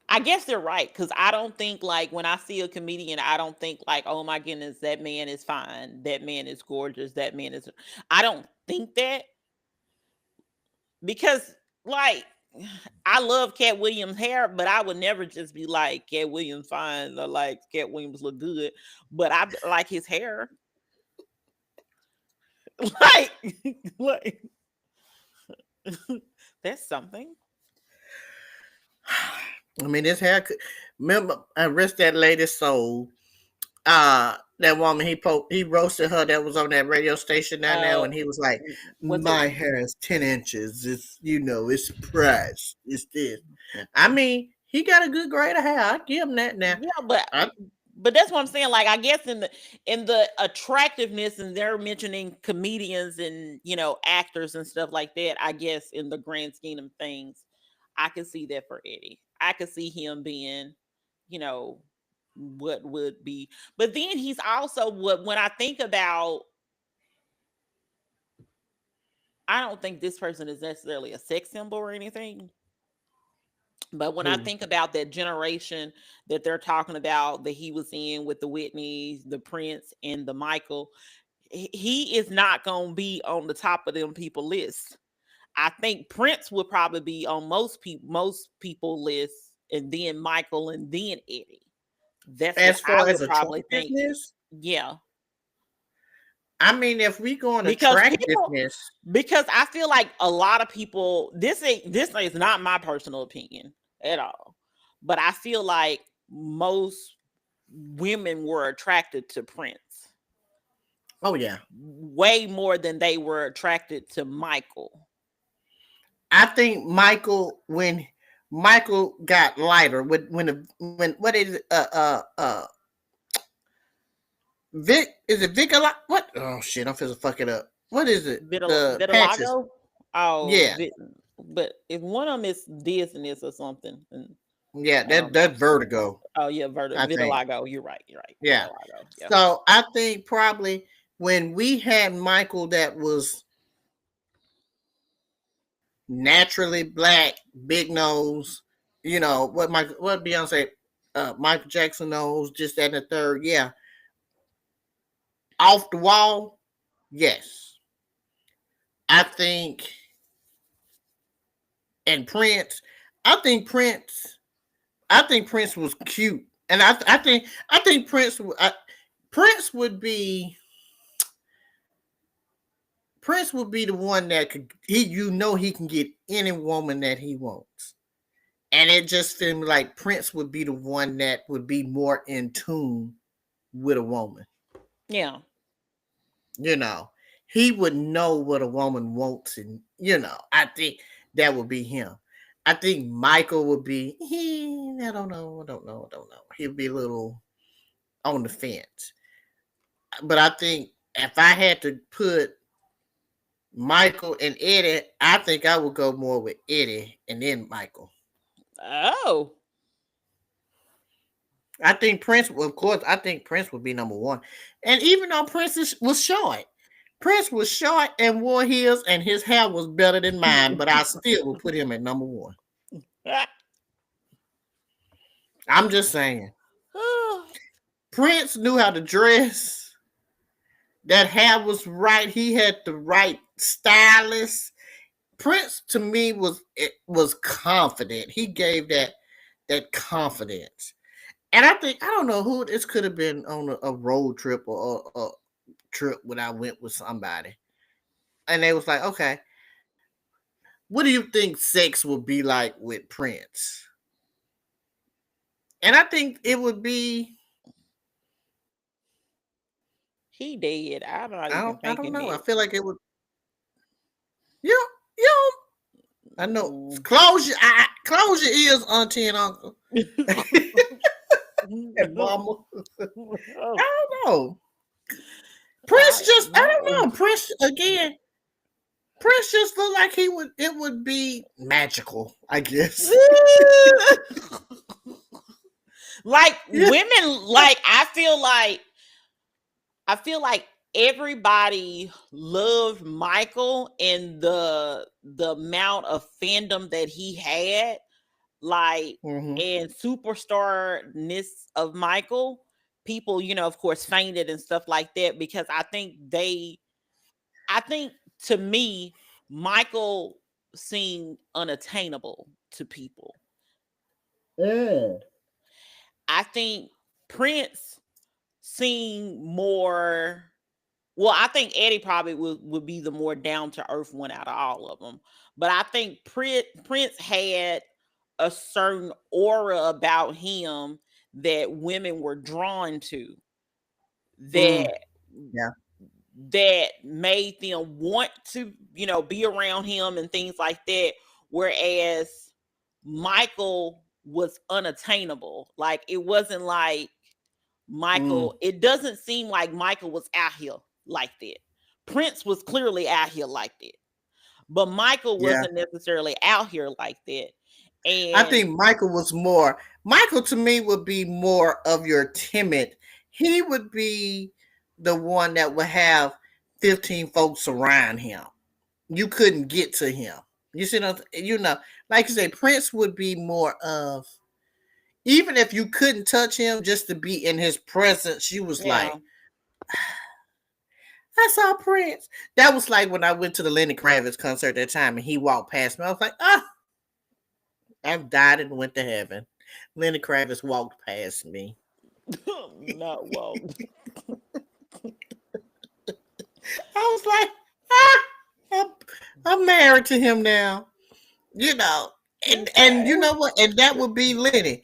I guess they're right because I don't think like when I see a comedian, I don't think like, oh my goodness, that man is fine, that man is gorgeous, that man is. I don't think that because like I love Cat Williams' hair, but I would never just be like Cat Williams fine or like Cat Williams look good, but I like his hair, like like that's something. I mean, this hair. Remember, I rest that lady's soul. That woman he roasted her that was on that radio station down there, Uh, and he was like, was it? "My hair is 10 inches. It's it's pressed. It's this." I mean, he got a good grade of hair. I give him that now. Yeah, but I, But that's what I'm saying. Like, I guess in the attractiveness, and they're mentioning comedians and actors and stuff like that. I guess in the grand scheme of things, I can see that for Eddie. I could see him being, you know, what would be. But then he's also what when I think about. I don't think this person is necessarily a sex symbol or anything. But when I Who? think about that generation that they're talking about that he was in with the Whitneys, the Prince, and the Michael, he is not going to be on the top of them people list. I think Prince would probably be on most people lists, and then Michael, and then Eddie. That's what As I far as would probably think. attractiveness, Yeah, I mean, if we go on because people, attractiveness, because I feel like a lot of people. This is not my personal opinion at all, but I feel like most women were attracted to Prince oh yeah, way more than they were attracted to Michael. I think Michael when Michael got lighter when what is it Vic is it Vic a lot what oh shit I'm finna fuck it up what is it the patches Vitiligo. Oh, yeah but if one of them is dizziness or something, and yeah I don't know. that's vertigo Oh yeah, I think vitiligo. You're right. You're right. yeah Vitiligo. Yeah. so I think probably when we had Michael that was naturally black big nose what Beyonce Michael Jackson nose just that and the third yeah off the wall yes I think and Prince I think Prince I think Prince was cute, and I think Prince would be Prince would be the one that could he can get any woman that he wants, and it just seemed like Prince would be the one that would be more in tune with a woman. Yeah. You know, he would know what a woman wants, and I think that would be him. I think Michael would be. I don't know. I don't know. He'd be a little on the fence. But I think if I had to put Michael and Eddie, I think I would go more with Eddie and then Michael. Oh. I think Prince, well, of course, I think Prince would be number one. And even though Prince was short and wore heels, and his hair was better than mine, but I still would put him at number one. I'm just saying. Prince knew how to dress. That hair was right. He had the right stylist. Prince to me was confident. He gave that confidence. And I don't know who this could have been on a road trip or a trip when I went with somebody. And they was like, okay, what do you think sex would be like with Prince? And I think it would be He did. I'm not even I don't thinking know. I that. feel like it would you you I know. Mm. Close your ears, auntie and uncle and mama. I don't know. I don't know. Prince again. Prince just looked like it would be magical, I guess. Like Yeah. women, like I feel like everybody loved Michael, and the amount of fandom that he had, like, Mm-hmm. and superstarness of Michael. People, of course, fainted and stuff like that, because I think to me, Michael seemed unattainable to people. Mm. I think Prince seemed more. Well, I think Eddie probably would be the more down to earth one out of all of them. But I think Prince had a certain aura about him that women were drawn to, Mm. that Yeah. made them want to, be around him and things like that. Whereas Michael was unattainable. Like, it wasn't like Mm, Michael, it doesn't seem like Michael was out here like that. Prince was clearly out here like that, but Michael yeah. wasn't necessarily out here like that. I And think Michael was more. Michael to me would be more of your timid. He would be the one that would have 15 folks around him. You couldn't get to him. You see, like you say, Prince would be more of. Even if you couldn't touch him, just to be in his presence, you was yeah, like, I saw Prince. That was like when I went to the Lenny Kravitz concert that time and he walked past me. I was like, I've died and went to heaven. Lenny Kravitz walked past me. no, well, I was like, ah, I'm, I'm married to him now. You know, and you okay. know what? And that would be Lenny.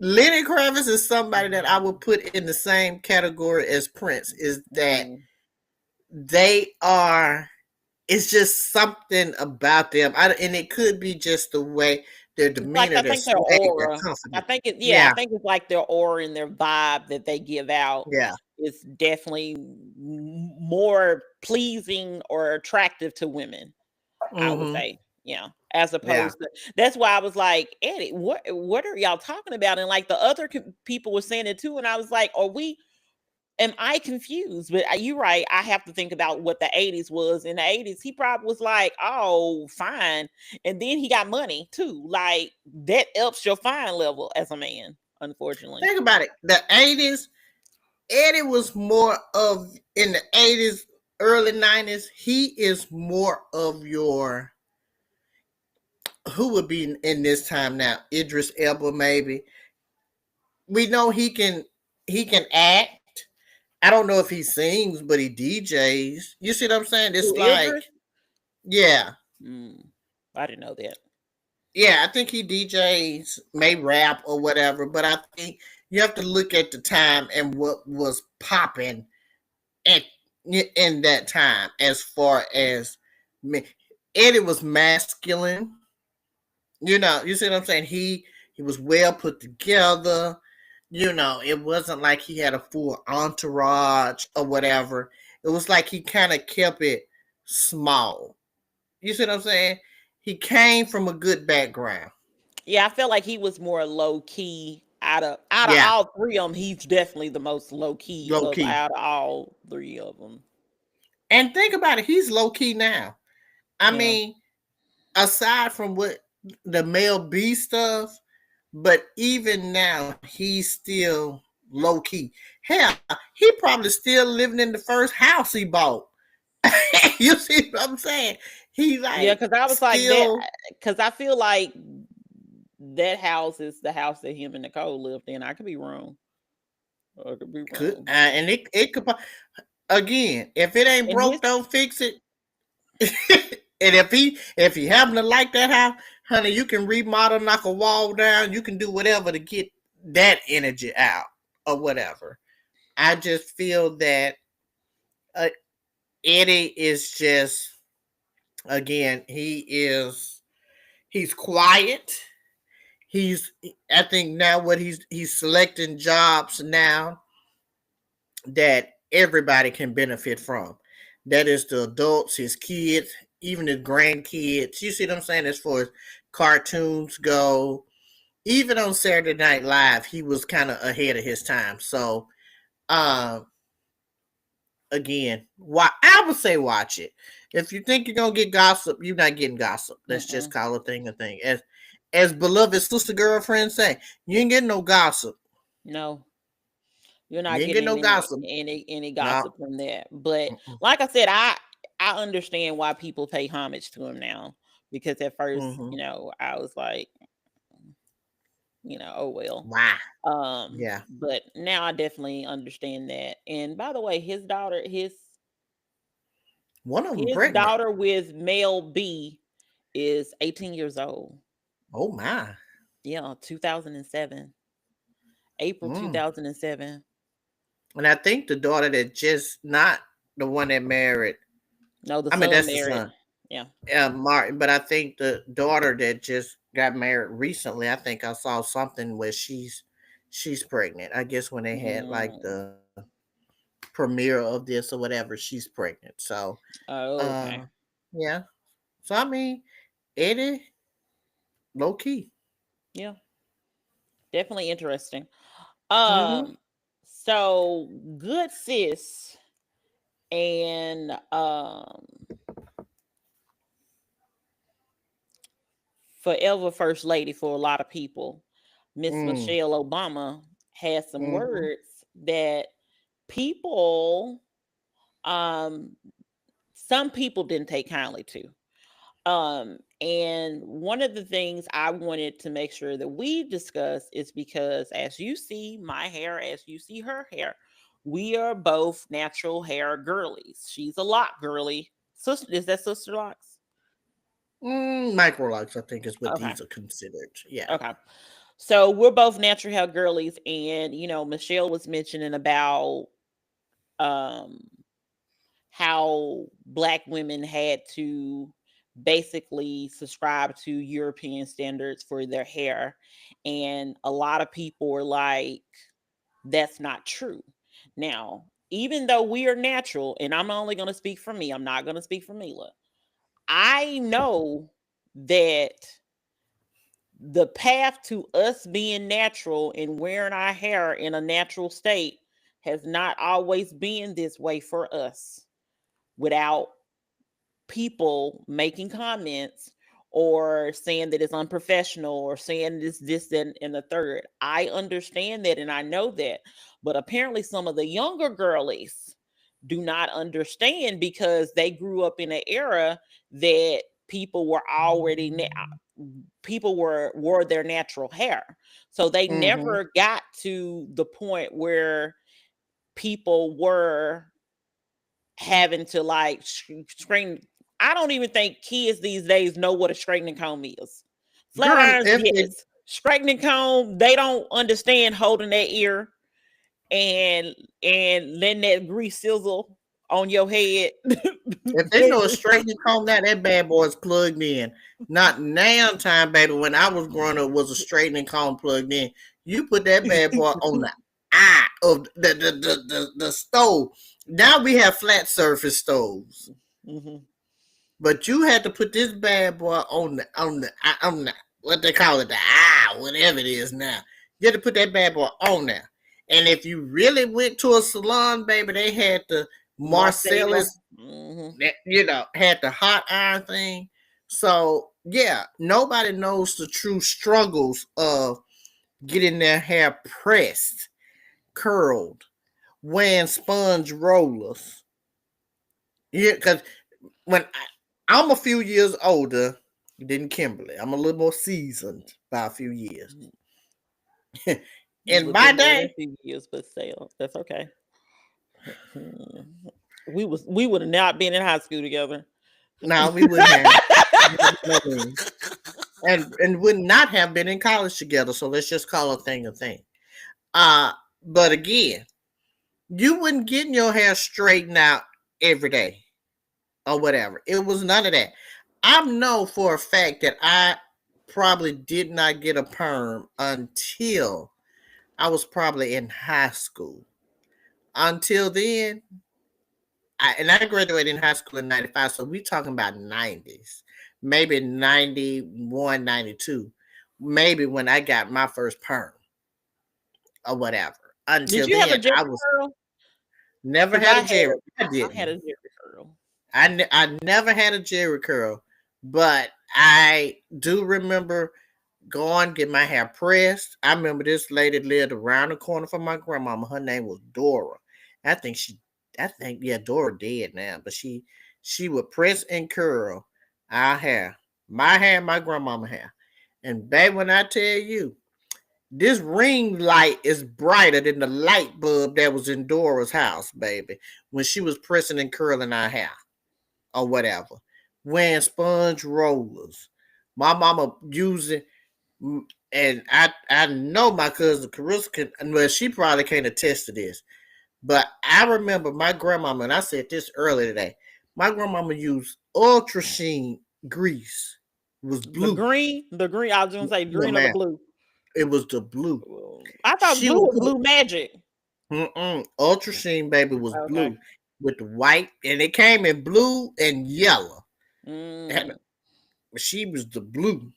Lenny Kravitz is somebody that I would put in the same category as Prince. Is that Mm. they are? It's just something about them, and it could be just the way their It's like demeanor, I their think their swag, their aura. I confidence. think it yeah, I Yeah, think it's like their aura and their vibe that they give out yeah. is definitely more pleasing or attractive to women, I would Mm-hmm. say. Yeah. As Yeah. opposed to that's why I was like, Eddie, what are y'all talking about? And like the other people were saying it too, and I was like, are we am I confused? But you're right. I have to think about what the 80s was. In the 80s, he probably was like, oh, fine. And then he got money too. Like that ups your fine level as a man, unfortunately. Think about it. The 80s, Eddie was more of in the 80s, early 90s. He is more of your who would be in this time now? Idris Elba, maybe. We know he can act. I don't know if he sings, but he DJs. You see what I'm saying? Who It's Idris? like, yeah. Mm, I didn't know that. Yeah, I think he DJs, may rap or whatever, but I think you have to look at the time and what was popping at in that time as far as me. Eddie was masculine. You see what I'm saying? He was well put together. It wasn't like he had a full entourage or whatever. It was like he kind of kept it small. You see what I'm saying? He came from a good background. Yeah, I felt like he was more low key out of Yeah, all three of them. He's definitely the most low key low of key. out of all three of them. And think about it, he's low key now. I Yeah. mean, aside from what the male B stuff, but even now he's still low key. Hell, he probably still living in the first house he bought. You see what I'm saying? He Yeah, like because I was like that still because I feel like that house is the house that him and Nicole lived in. I could be wrong. I could be could, wrong. and it could again. If it ain't And his broke, don't fix it. And if he happen to like that house, honey, you can remodel, knock a wall down. You can do whatever to get that energy out or whatever. I just feel that uh, Eddie is just again he's quiet. He's I think now what he's selecting jobs now that everybody can benefit from. That is the adults, his kids, even his grandkids. You see what I'm saying? As far as cartoons go, even on Saturday Night Live, he was kind of ahead of his time. So, um, again, I would say watch it. If you think you're gonna get gossip, you're not getting gossip. Let's just mm-mm, call a thing a thing. As beloved sister girlfriend say, you ain't getting no gossip. no, you're You not ain't getting getting no gossip. any No. gossip from that. But Mm-mm. like I said, I understand why people pay homage to him now because at first, Mm-hmm. I was like, oh well. Why? Yeah. But now I definitely understand that. And by the way, One of them his pregnant. daughter with male B is 18 years old. Oh my. Yeah, 2007. April Mm. 2007. And I think the daughter that just not the one that married. No, the I mean, son that's the married. son, Yeah. Martin. But I think the daughter that just got married recently. I think I saw something where she's pregnant. I guess when they had like Mm. the premiere of this or whatever, she's pregnant. So, Oh, uh, okay. yeah. So I mean, Eddie, low key. Yeah, definitely interesting. Mm-hmm. Um, so good sis and forever first lady for a lot of people, Miss Mm. Michelle Obama has some Mm-hmm. words that people um some people didn't take kindly to. And one of the things I wanted to make sure that we discuss is because as you see my hair, as you see her hair, we are both natural hair girlies. She's a lock girly. Sister, is that sister locks? Microlocks, I think, is what Okay. these are considered. Yeah. Okay. So we're both natural hair girlies, and Michelle was mentioning about um how black women had to basically subscribe to European standards for their hair. And a lot of people were like, that's not true. Now, even though we are natural, and I'm only going to speak for me, I'm not going to speak for Mila. I know that the path to us being natural and wearing our hair in a natural state has not always been this way for us without people making comments or saying that it's unprofessional or saying this, and the third. I understand that and I know that. But apparently, some of the younger girlies do not understand because they grew up in an era that people were already people wore their natural hair, so they Mm-hmm. never got to the point where people were having to like screen. I don't even think kids these days know what a straightening comb is. Flat Girl, irons, if they yes. Straightening comb, they don't understand holding their ear and letting that grease sizzle on your head. if they know a straightening comb now, that bad boy is plugged in. Not now time, baby. When I was growing up, was a straightening comb plugged in. You put that bad boy on the eye of the stove. Now we have flat surface stoves, Mhm. but you had to put this bad boy on the what they call it, the eye, whatever it is now. You had to put that bad boy on there. And if you really went to a salon, baby, they had the Marcel. Marcellus Mhm. that had the hot iron thing. So yeah, nobody knows the true struggles of getting their hair pressed, curled, wearing sponge rollers. Yeah, because when I'm a few years older than Kimberly, I'm a little more seasoned by a few years. A In little my bit more than day, a few years, but still, that's okay. We would have not been in high school together. no, we wouldn't have. No way. And would not have been in college together. So let's just call a thing a thing. Uh, but again, you wouldn't get your hair straightened out every day or whatever. It was none of that. I know for a fact that I probably did not get a perm until I was probably in high school. Until then, I graduated in high school in 95, so we talking about 90s. Maybe 91, 92. Maybe when I got my first perm or whatever. Did Until you have a then, Jerry I was curl? never Because had a Jerry. I I had didn't. a Jerry curl. I never had a Jerry curl, but I do remember going get my hair pressed. I remember this lady lived around the corner from my grandmama. Her name was Dora. I think she, I think yeah, Dora dead now, but she would press and curl our hair, my grandmama hair, and babe, when I tell you. This ring light is brighter than the light bulb that was in Dora's house, baby, when she was pressing and curling our hair or whatever. Wearing sponge rollers. My mama using, and I know my cousin Carissa can, well, she probably can't attest to this, but I remember my grandmama, and I said this earlier today, my grandmama used Ultra Sheen grease. It was blue. The green, I was gonna say No, green or the man. blue. It was the blue. I thought She blue would was put blue magic. Ultra Sheen baby was Okay. blue with the white, and it came in blue and yellow. And Mm. she was the blue.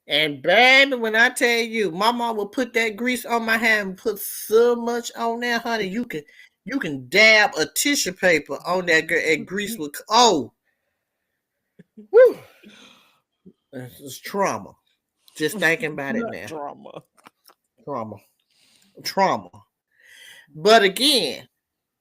And baby, when I tell you, my mom would put that grease on my hand and put so much on there, honey. You can dab a tissue paper on that girl and grease would whew, it's trauma. Just thinking about it Not now. drama. Trauma. Trauma. But again,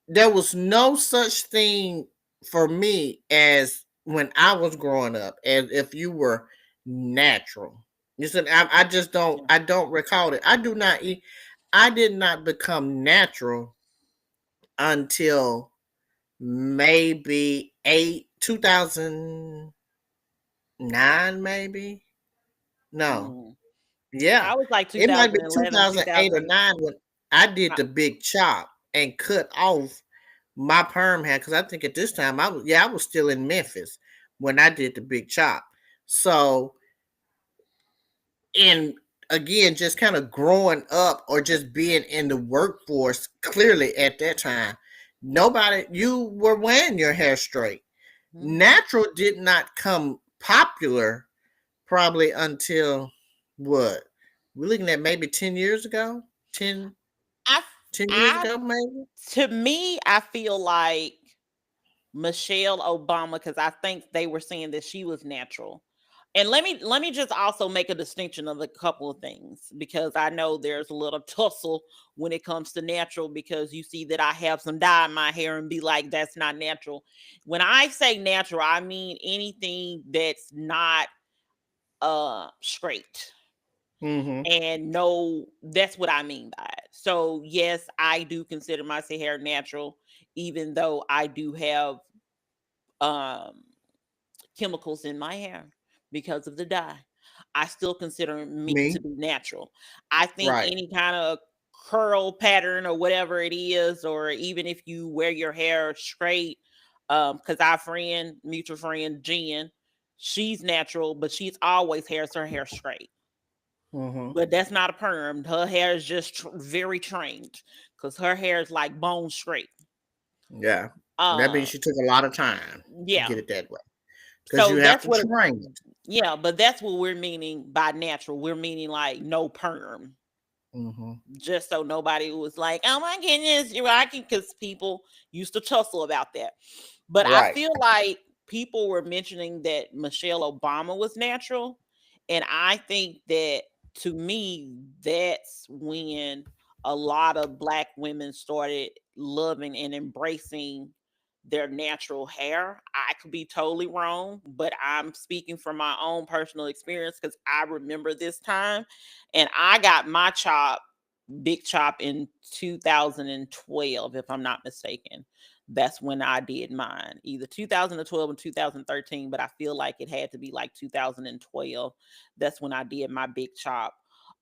there was no such thing for me as when I was growing up as if you were natural. You said I just don't Yeah. I don't recall it. I do not eat. I did not become natural until maybe 2009 maybe. No. Mm. Yeah. I was like It might be 2011, 2008 or 2000. 9 when I did I- the big chop and cut off my perm hair because I think at this time I was still in Memphis when I did the big chop. So and again, just kind of growing up or just being in the workforce, clearly at that time, nobody you were wearing your hair straight. mhm. Natural did not come popular probably until what? We're looking at maybe 10 years ago? 10, I, 10 years I, ago, maybe? to me, I feel like Michelle Obama, because I think they were saying that she was natural. And let me just also make a distinction of a couple of things because I know there's a little tussle when it comes to natural because you see that I have some dye in my hair and be like that's not natural. When I say natural, I mean anything that's not straight. Mm-hmm. And no, that's what I mean by it. So yes, I do consider my hair natural, even though I do have um chemicals in my hair because of the dye. I still consider me to Me? be natural. I think Right. any kind of curl pattern or whatever it is, or even if you wear your hair straight, because our friend, mutual friend Jen, she's natural, but she's always has her hair straight. Mm-hmm. But that's not a perm. Her hair is just very trained because her hair is like bone straight. Yeah. That means Uh, she took a lot of time to yeah. get it that way. Because So you have that's to what train it. Yeah, but that's what we're meaning by natural. We're meaning like no perm. Mm-hmm. Just so nobody was like, oh my goodness, you're rocking because people used to tussle about that. But I Right. feel like people were mentioning that Michelle Obama was natural. And I think that to me, that's when a lot of black women started loving and embracing their natural hair. I could be totally wrong, but I'm speaking from my own personal experience because I remember this time and I got my big chop in 2012, if I'm not mistaken. That's when I did mine, either 2012 or 2013, but I feel like it had to be like 2012. That's when I did my big chop.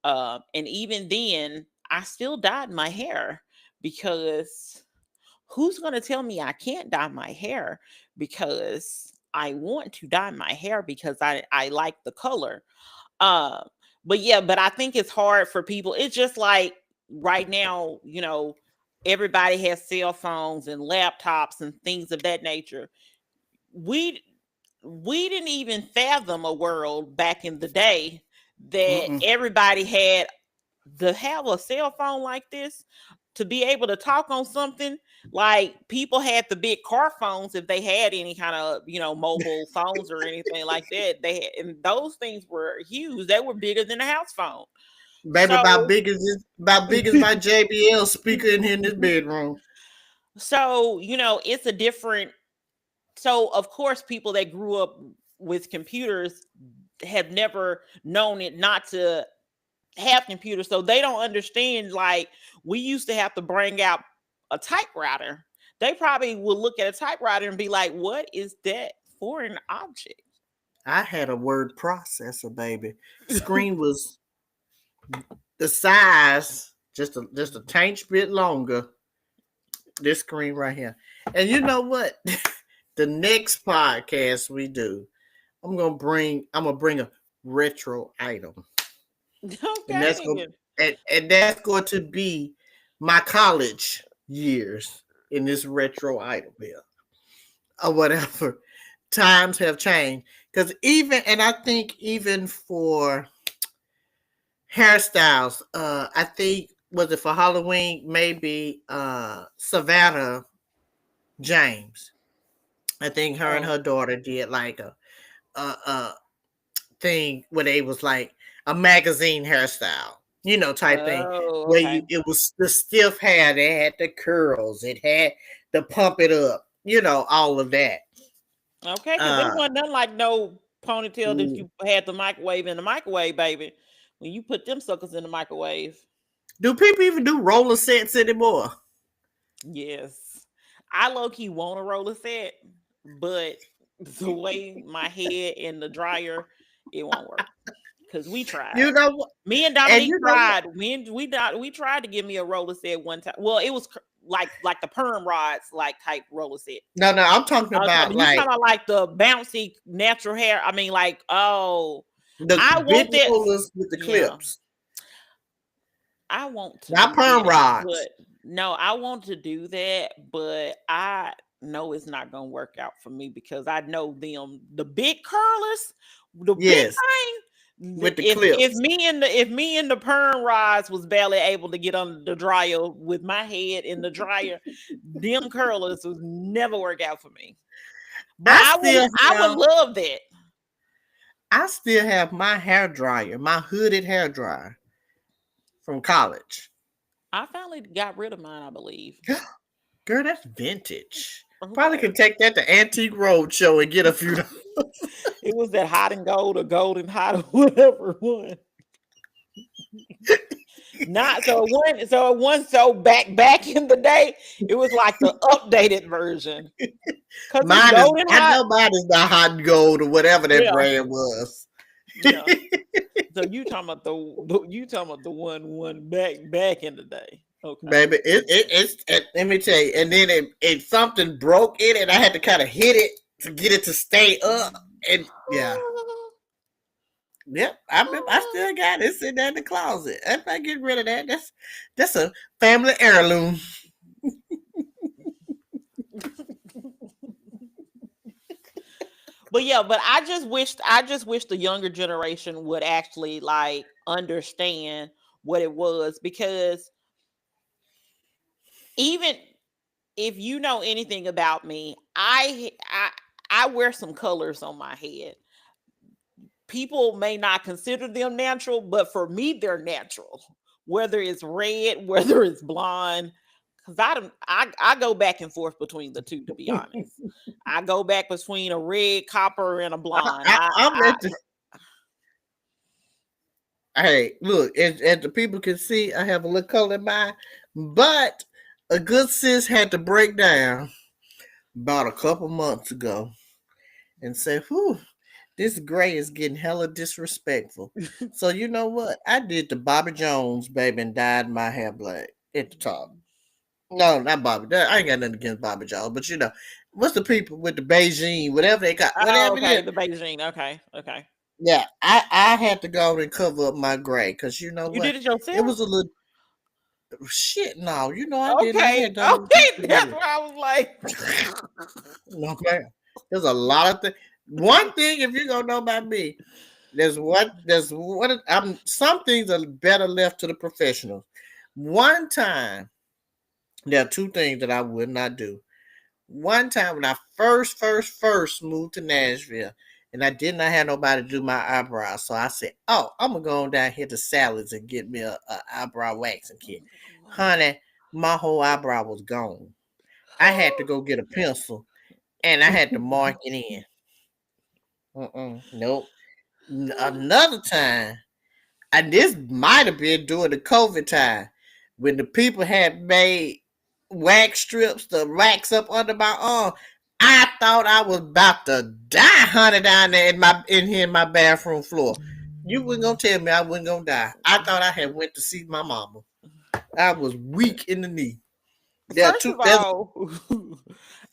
And even then, I still dyed my hair because who's going to tell me I can't dye my hair because I want to dye my hair because I like the color. Uh, but yeah, but I think it's hard for people. It's just like right now, everybody has cell phones and laptops and things of that nature. We we didn't even fathom a world back in the day that Mm-mm. everybody had to have a cell phone like this to be able to talk on something. Like people had the big car phones if they had any kind of mobile phones or anything like that. And those things were huge. They were bigger than a house phone. Baby, So about big as my JBL speaker in here in this bedroom. it's a different. So of course people that grew up with computers have never known it not to have computers, so they don't understand. Like we used to have to bring out a typewriter. They probably would look at a typewriter and be like, "What is that foreign object?" I had a word processor, baby. Screen was the size, just a tiny bit longer. This screen right here. And you know what? The next podcast we do, I'm gonna bring a retro item. and that's going Okay. and that's going to be my college years in this retro item here or whatever. Times have changed because even and I think even for hairstyles, I think was it for Halloween maybe Savannah James. I think her and Oh. her daughter did like a thing where they was like a magazine hairstyle, type thing. Oh, Where okay. it was the stiff hair, they had the curls, it had the pump it up, all of that. Okay, because it Uh, wasn't nothing like no ponytail that mm. you had the microwave in the microwave, baby. When you put them suckers in the microwave. Do people even do roller sets anymore? Yes. I low key want a roller set, but the way my head in the dryer, it won't work. Cause we tried. You know what? Me and And Dominique you know what? tried. We tried to give me a roller set one time. Well, it was like the perm rods, like type roller set. No, no, I'm talking I was about talking, you talking like about like the bouncy natural hair. I mean, like, oh, the I big want that. rollers with the Yeah, clips, I want to not do perm that, rods. but no, I want to do that, but I know it's not gonna work out for me because I know them, the big curlers, the big Yes, thing. with the If clips. me and the perm rods was barely able to get under the dryer with my head in the dryer, them curlers would never work out for me. But I I would still I would have love that. I still have my hair dryer, my hooded hair dryer from college. I finally got rid of mine, I believe. Girl, that's vintage. Probably Okay. could take that to Antique Roadshow and get a few. It was that hot and gold or golden hot or whatever one. Not so back in the day, it was like the updated version. Cause it's Mine is. golden I hot. know mine is the hot and gold or whatever that Yeah, brand was. yeah. So you talking about the one back in the day. Okay. Baby, let me tell you, and then it something broke in it. I had to kind of hit it to get it to stay up, and yeah, yep. I still got it sitting there in the closet. If I get rid of that, that's a family heirloom. But yeah, but I just wish the younger generation would actually like understand what it was, because even if you know anything about me, I wear some colors on my head. People may not consider them natural, but for me they're natural. Whether it's red, whether it's blonde, because I go back and forth between the two, to be honest. I go back between a red, copper, and a blonde. I'm at the. Hey, look, as the people can see, I have a little color in mine, but a good sis had to break down about a couple months ago and say, "Whew, this gray is getting hella disrespectful." So you know what? I did the Bobby Jones, baby, and dyed my hair black at the top. No, not Bobby. I ain't got nothing against Bobby Jones, but what's the people with the Beijing, whatever they got, Oh, whatever it okay, is. the Beijing. Okay, okay. Yeah, I had to go and cover up my gray because you know You what? did it It yourself? was a little shit. No, I didn't. I Okay, had done it okay. for That's years. why I was like, No man, there's a lot of things. One thing, if you don't know about me, there's what I'm. Some things are better left to the professionals. One time, there are two things that I would not do. One time when I first moved to Nashville, and I did not have nobody to do my eyebrows, so I said, "Oh, I'm gonna go on down here to Salads and get me a eyebrow waxing kit." Honey, my whole eyebrow was gone. I had to go get a pencil and I had to mark it in. Nope. Another time, and this might have been during the COVID time when the people had made wax strips to wax up under my arm. I thought I was about to die, honey, down there in my bathroom floor. You wasn't gonna tell me I wasn't gonna die. I thought I had went to see my mama. I was weak in the knee. There are first two. of all,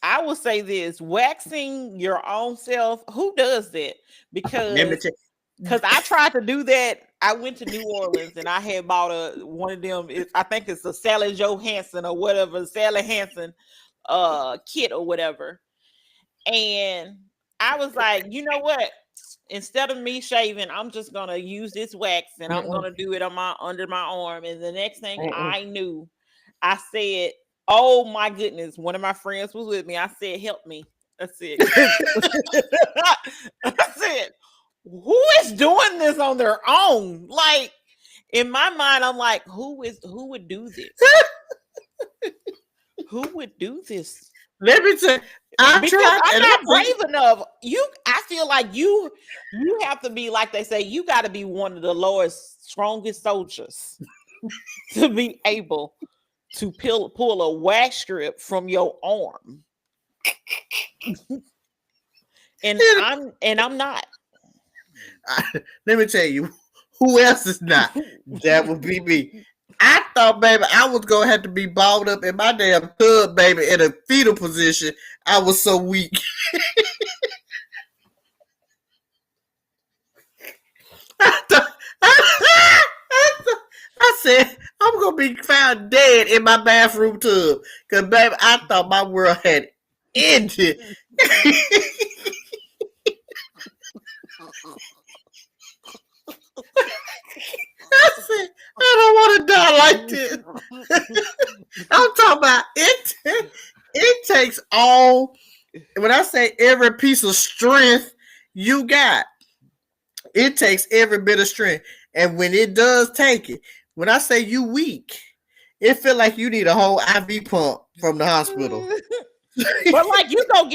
I will say this: waxing your own self. Who does that? Let me Because tell because I tried to do that. I went to New Orleans and I had bought one of them. I think it's a Sally Johansson or whatever, Sally Hansen kit or whatever. And I was like, you know what? Instead of me shaving, I'm just gonna use this wax and I'm Mm-mm, gonna do it on my under my arm. And the next thing mm-mm. I knew, I said, "Oh my goodness!" One of my friends was with me. I said, "Help me!" I said, I said, "Who is doing this on their own?" Like in my mind, I'm like, who would do this? Who would do this? Let me tell you, I Because tried, I'm and I not think brave enough. I feel like you have to be like they say, you got to be one of the lowest, strongest soldiers to be able to pull a wax strip from your arm. And I'm not. let me tell you, who else is not? That would be me. I thought, baby, I was gonna have to be balled up in my damn tub, baby, in a fetal position. I was so weak. I thought, I said I'm gonna be found dead in my bathroom tub, cause baby, I thought my world had ended. I said I don't want to die like this. I'm talking about it. It takes all. When I say every piece of strength you got, it takes every bit of strength. And when it does take it, when I say you weak, it feel like you need a whole IV pump from the hospital. But like you go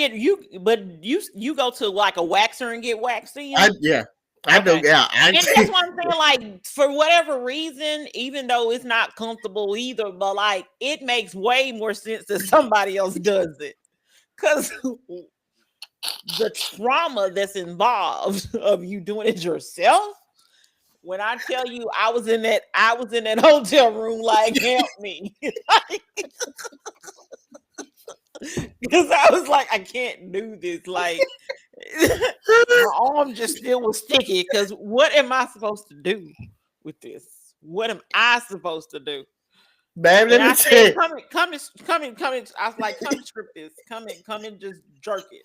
to like a waxer and get waxed in. Yeah, I know. Okay. Yeah, And that's what I'm saying. Like, for whatever reason, even though it's not comfortable either, but like it makes way more sense that somebody else does it. Because the trauma that's involved of you doing it yourself. When I tell you I was in that hotel room, like, help me. Because I was like, I can't do this. Like my arm just still was sticky. Because what am I supposed to do with this? What am I supposed to do? baby, And let me I said, tell you. come and. I was like, come and script this. Come and just jerk it.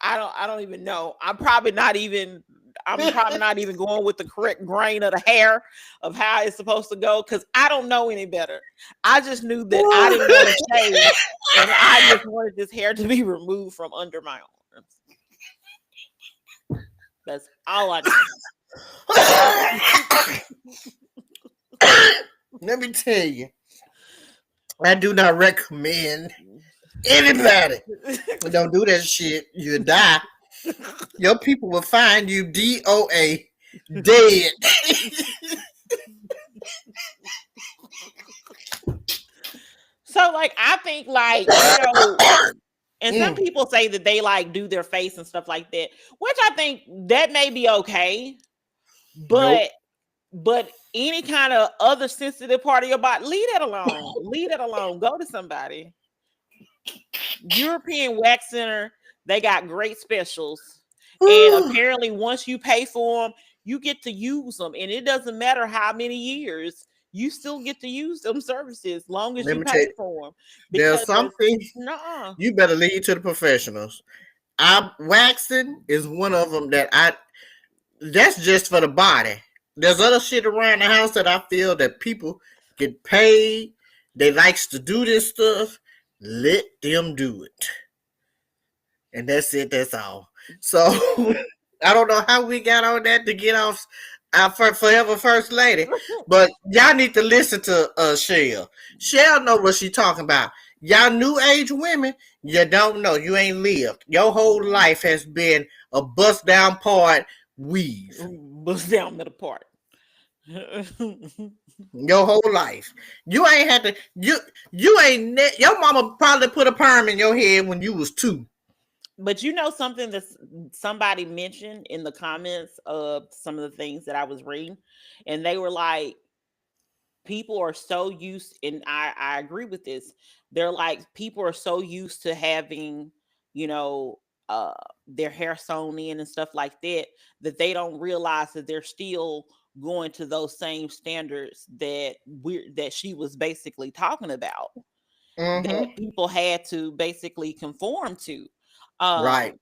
I don't even know. I'm probably not even going with the correct grain of the hair of how it's supposed to go because I don't know any better. I just knew that I didn't want to shave and I just wanted this hair to be removed from under my arms. That's all I knew. Let me tell you, I do not recommend anybody. Don't do that shit. You die. Your people will find you DOA dead. So like I think like. And some Mm, people say that they like do their face and stuff like that, which I think that may be okay. nope. But any kind of other sensitive part of your body, leave that alone. Leave that alone. Go to somebody. European Wax Center, they got great specials. And apparently, once you pay for them, you get to use them. And it doesn't matter how many years, you still get to use them services long as Let you me tell pay you, for them. there's Because, something no, you better leave to the professionals. I waxing is one of them that I. That's just for the body. There's other shit around the house that I feel that people get paid. They likes to do this stuff. Let them do it, and that's it. That's all. So I don't know how we got on that to get off our forever first lady, but y'all need to listen to Shell. Shell know what she talking about. Y'all new age women, you don't know. You ain't lived. Your whole life has been a bust down part weave. bust down the part. Your whole life, you ain't had to. You ain't. Your mama probably put a perm in your head when you was 2. But you know something that somebody mentioned in the comments of some of the things that I was reading, and they were like, people are so used, and I agree with this. They're like, people are so used to having, you know, their hair sewn in and stuff like that, that they don't realize that they're still going to those same standards that she was basically talking about, that Mm-hmm. people had to basically conform to. Right. Um,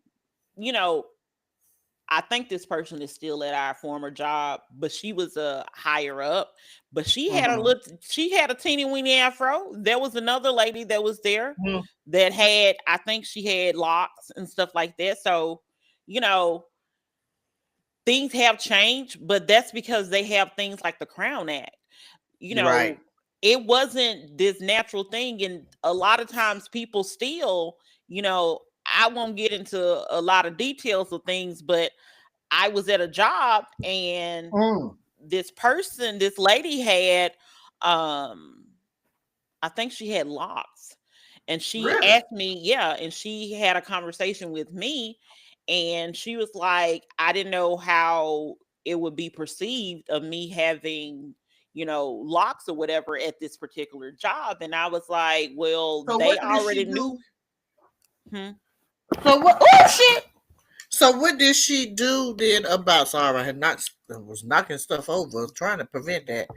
you know, I think this person is still at our former job, but she was a higher up. But Mm-hmm. she had a teeny weeny afro. There was another lady that was there Mm-hmm. that had, I think she had locks and stuff like that. So, you know, things have changed, but that's because they have things like the Crown Act. You Right. know, it wasn't this natural thing, and a lot of times people still, you know, I won't get into a lot of details of things, but I was at a job and Mm. this lady had um I think she had locks. And she Really? asked me, yeah, and she had a conversation with me, and she was like, I didn't know how it would be perceived of me having, locks or whatever at this particular job. And I was like, well, So they what did she already knew. do? Hmm. So what? Oh shit! So what did she do then about? Sorry, I had not I was knocking stuff over, trying to prevent that.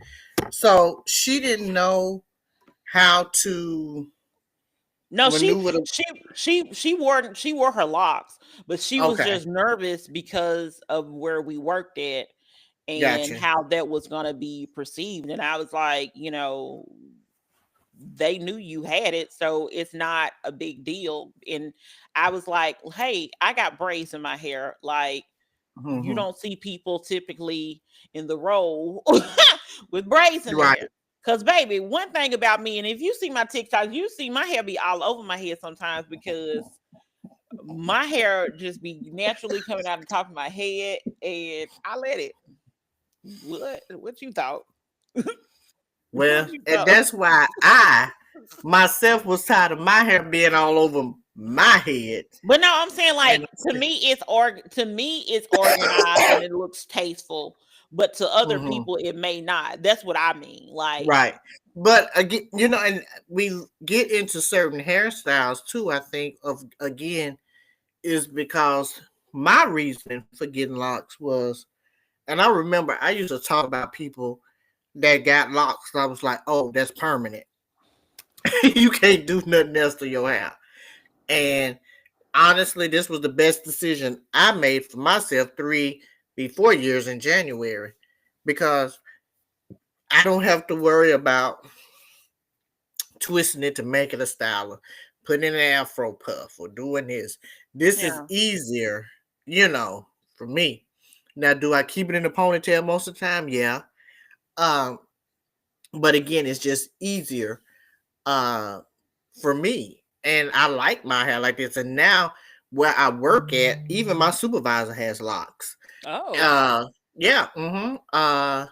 So she didn't know how to No, maneuver. The, she wore her locks, but she was okay, just nervous because of where we worked at and gotcha. how that was going to be perceived. And I was like, they knew you had it, so it's not a big deal. And I was like, hey, I got braids in my hair. Like, you Mm-hmm. don't see people typically in the role with braids in their Right. hair. Cause baby, one thing about me, and if you see my TikTok, you see my hair be all over my head sometimes because my hair just be naturally coming out the top of my head, and I let it. What you thought? What Well, you and thought? that's why I myself was tired of my hair being all over my head. But no, I'm saying like And to me it's organized and it looks tasteful, but to other mhm, people it may not. That's what I mean. Like, right. But again, and we get into certain hairstyles too. I think of again is because my reasoning for getting locks was, and I remember I used to talk about people that got locks. And I was like, oh, that's permanent. You can't do nothing else to your hair. And honestly, this was the best decision I made for myself 4 years in January because I don't have to worry about twisting it to make it a style or putting in an afro puff or doing this. This is yeah. easier, for me. Now, do I keep it in a ponytail most of the time? Yeah. Um, but again, it's just easier uh for me. And I like my hair like this. And now where I work at, even my supervisor has locks. Oh. Uh yeah, mm-hmm.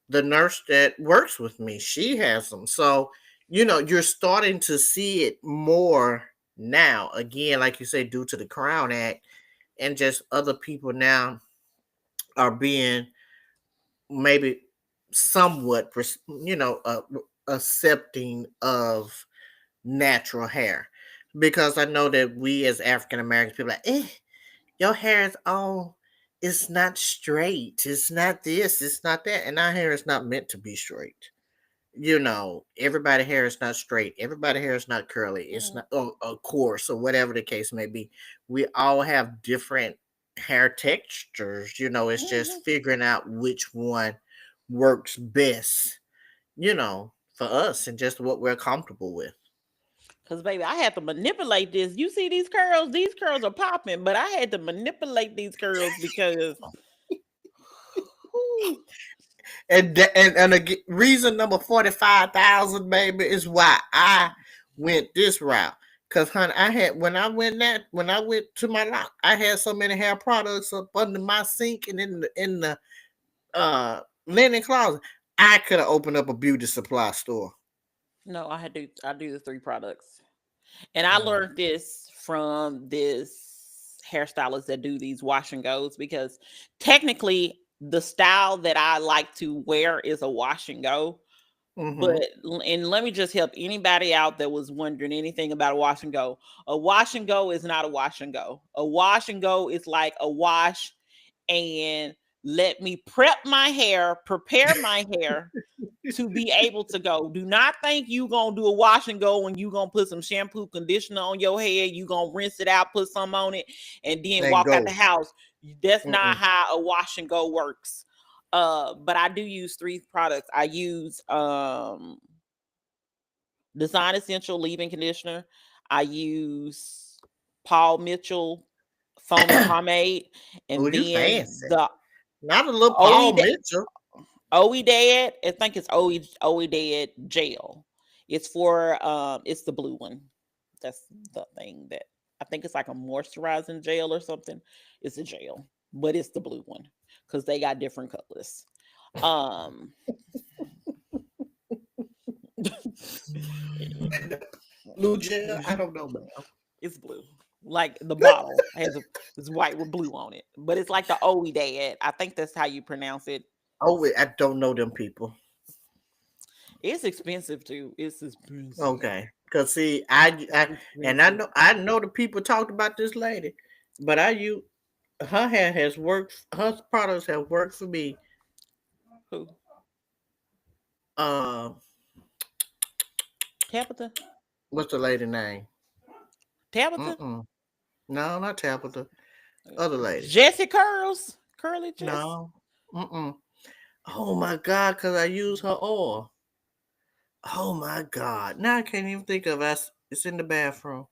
The nurse that works with me, she has them. So, you're starting to see it more now. Again, like you say, due to the Crown Act and just other people now are being maybe somewhat, accepting of natural hair. Because I know that we as African Americans, people are like, your hair is all, it's not straight. It's not this, it's not that. And our hair is not meant to be straight. Everybody hair is not straight. Everybody hair is not curly. It's Mhm. not coarse or whatever the case may be. We all have different hair textures. It's just Mhm. figuring out which one works best, for us and just what we're comfortable with. Cause baby, I had to manipulate this. You see these curls? These curls are popping, but I had to manipulate these curls because whew, And reason number 45,000, baby, is why I went this route. Cause honey, I had when I went to my lock, I had so many hair products up under my sink and in the linen closet. I could have opened up a beauty supply store. no, I do the three products. And I Mm. learned this from this hairstylist that do these wash and goes because technically the style that I like to wear is a wash and go. But Mm-hmm. and let me just help anybody out that was wondering anything about a wash and go. A wash and go is not a wash and go. A wash and go is like a wash and Let me prep my hair, prepare my hair to be able to go. Do not think you gonna do a wash and go when you gonna put some shampoo, conditioner on your head. You gonna rinse it out, put some on it, and then And walk out go. the house. That's not Mm-mm. how a wash and go works. But I do use 3 products. I use Design Essential leave-in conditioner. I use Paul Mitchell foaming pomade, Oh, and you then fancy. the Not a little OE Paul Mitchell. OE Dead. I think it's OE Dead gel. It's for it's the blue one. That's the thing that I think it's like a moisturizing gel or something. It's a gel, but it's the blue one because they got different colors. Um, Blue gel? I don't know, man. it's blue. Like the bottle has is white with blue on it, but it's like the OE Dad. I think that's how you pronounce it. Oh, wait, I don't know them people. It's expensive too. It's expensive. Okay. Cause see, It's and expensive. I know the people talked about this lady, but I use her hair has worked. Her products have worked for me. Who? Um, Tabitha? what's the lady name? Tabitha? Mm-mm. No, not Tabitha. Other lady. Jessie Curls? Curly Jess? No. Mm-mm. Oh my God! Cause I use her oil. Oh my God! Now I can't even think of us. It's in the bathroom.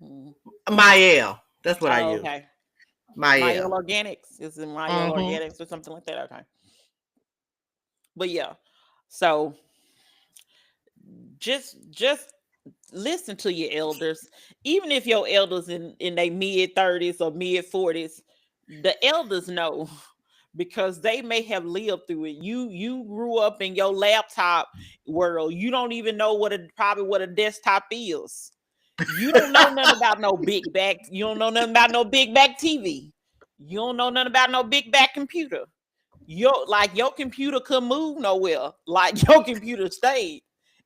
Hmm. Myel. That's what I Oh, use. okay. Myel Myel. Organics. Is it Myel Mm-hmm. Organics or something like that? Okay. But yeah. So just listen to your elders. Even if your elders in their mid-30s or mid-40s, the elders know because they may have lived through it. You grew up in your laptop world. You don't even know probably what a desktop is. You don't know nothing about no big back. You don't know nothing about no big back TV. You don't know nothing about no big back computer. Your computer couldn't move nowhere. Like your computer stayed.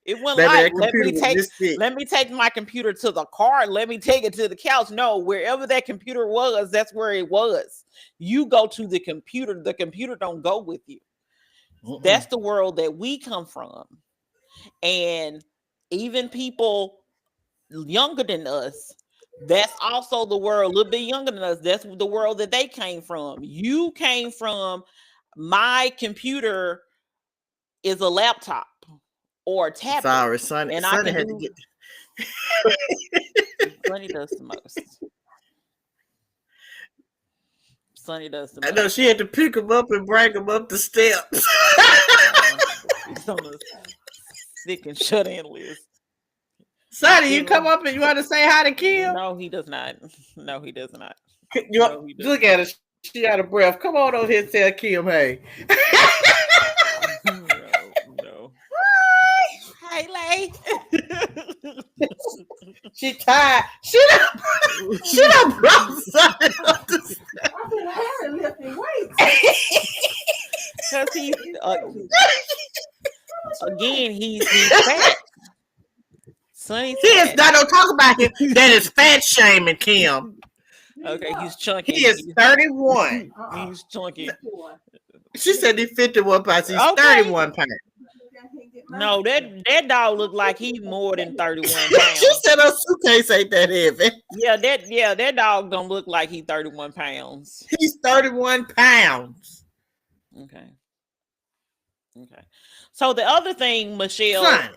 It wasn't Baby, like that computer was this thick. let me take my computer to the car. Let me take it to the couch. No, wherever that computer was, that's where it was. You go to the computer. The computer don't go with you. Mm-mm. That's the world that we come from. And even people younger than us, that's also the world a little bit younger than us. That's the world that they came from. You came from my computer is a laptop or a tablet, Sorry, Sonny. and I Sonny can had to do. get. Sonny does the most. Sonny does the I know most. she had to pick him up and bring him up the steps. Uh, he's on the sick and shut in list. Sonny, you Give come him. up and you want to say hi to Kim? No, he does not. No, he does not. You No, he does look at her. She out of breath. Come on over here and tell Kim, hey. no, no. Hey, Lay. She tired. She done brought Sonny up the steps. I've been having lifting weights. Because he's again, he's fat. Sonny's He is fat. not. Don't talk about him. That is fat shaming, Kim. Okay, he's He chunky. is 31. He's chunky. She said he's 51 pounds. He's Okay. 31 pounds. No, that dog look like he's more than 31 She pounds. said her suitcase ain't that heavy. That dog don't look like he's 31 pounds. He's 31 pounds. Okay. Okay. So the other thing Son,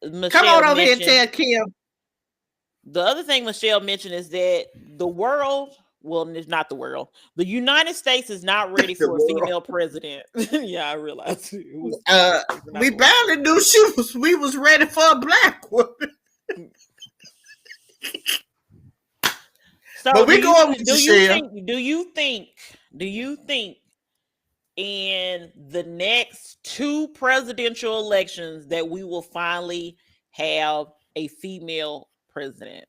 come on Michelle over here and mentioned, tell Kim. the other thing Michelle mentioned is that the world, well, it's not the world. The United States is not ready The for a world. female president. Yeah, I realized it was not We the world. barely knew we was ready for a black woman. So But we going with do you Michelle. do you think in the next 2 presidential elections that we will finally have a female president?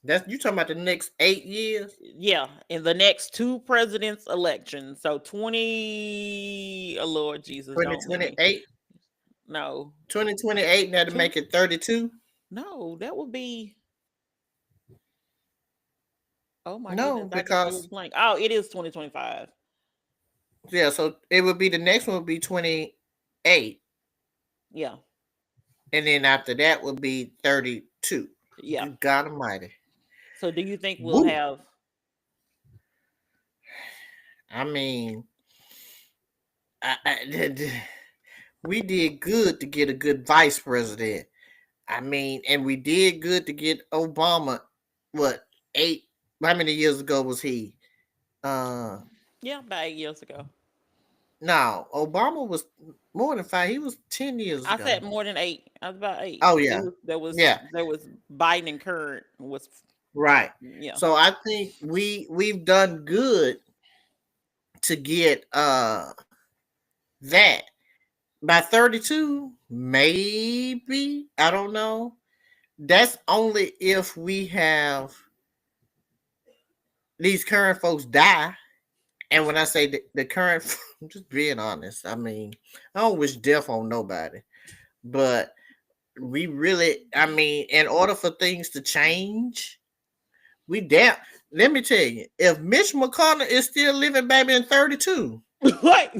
That's you talking about the next 8 years? Yeah, in the next 2 presidents elections. So 20, oh Lord Jesus, don't let me. 2028? No. 2028 now to make it 32? No, that would be Oh my No, goodness, I just drew a because blank. Oh, it is 2025. yeah, so it would be the next one would be 28, Yeah, and then after that would be 32. yeah. Good God Almighty! So do you think we'll Woo! have? I mean, we did good to get a good vice president. I mean, and we did good to get Obama. What 8? How many years ago was he? Uh, Yeah, about 8 years ago. no, Obama was more than 5. He was 10 years I ago. said more than 8. I was about 8. Oh It yeah, was yeah, there was Biden and Kurt was right. yeah. So I think we've done good to get that by 32, maybe. I don't know. That's only if we have these current folks die. And when I say the current, I'm just being honest. I mean, I don't wish death on nobody, but we really, I mean, in order for things to change, we damn. Let me tell you, if Mitch McConnell is still living, baby, in 32, Wait.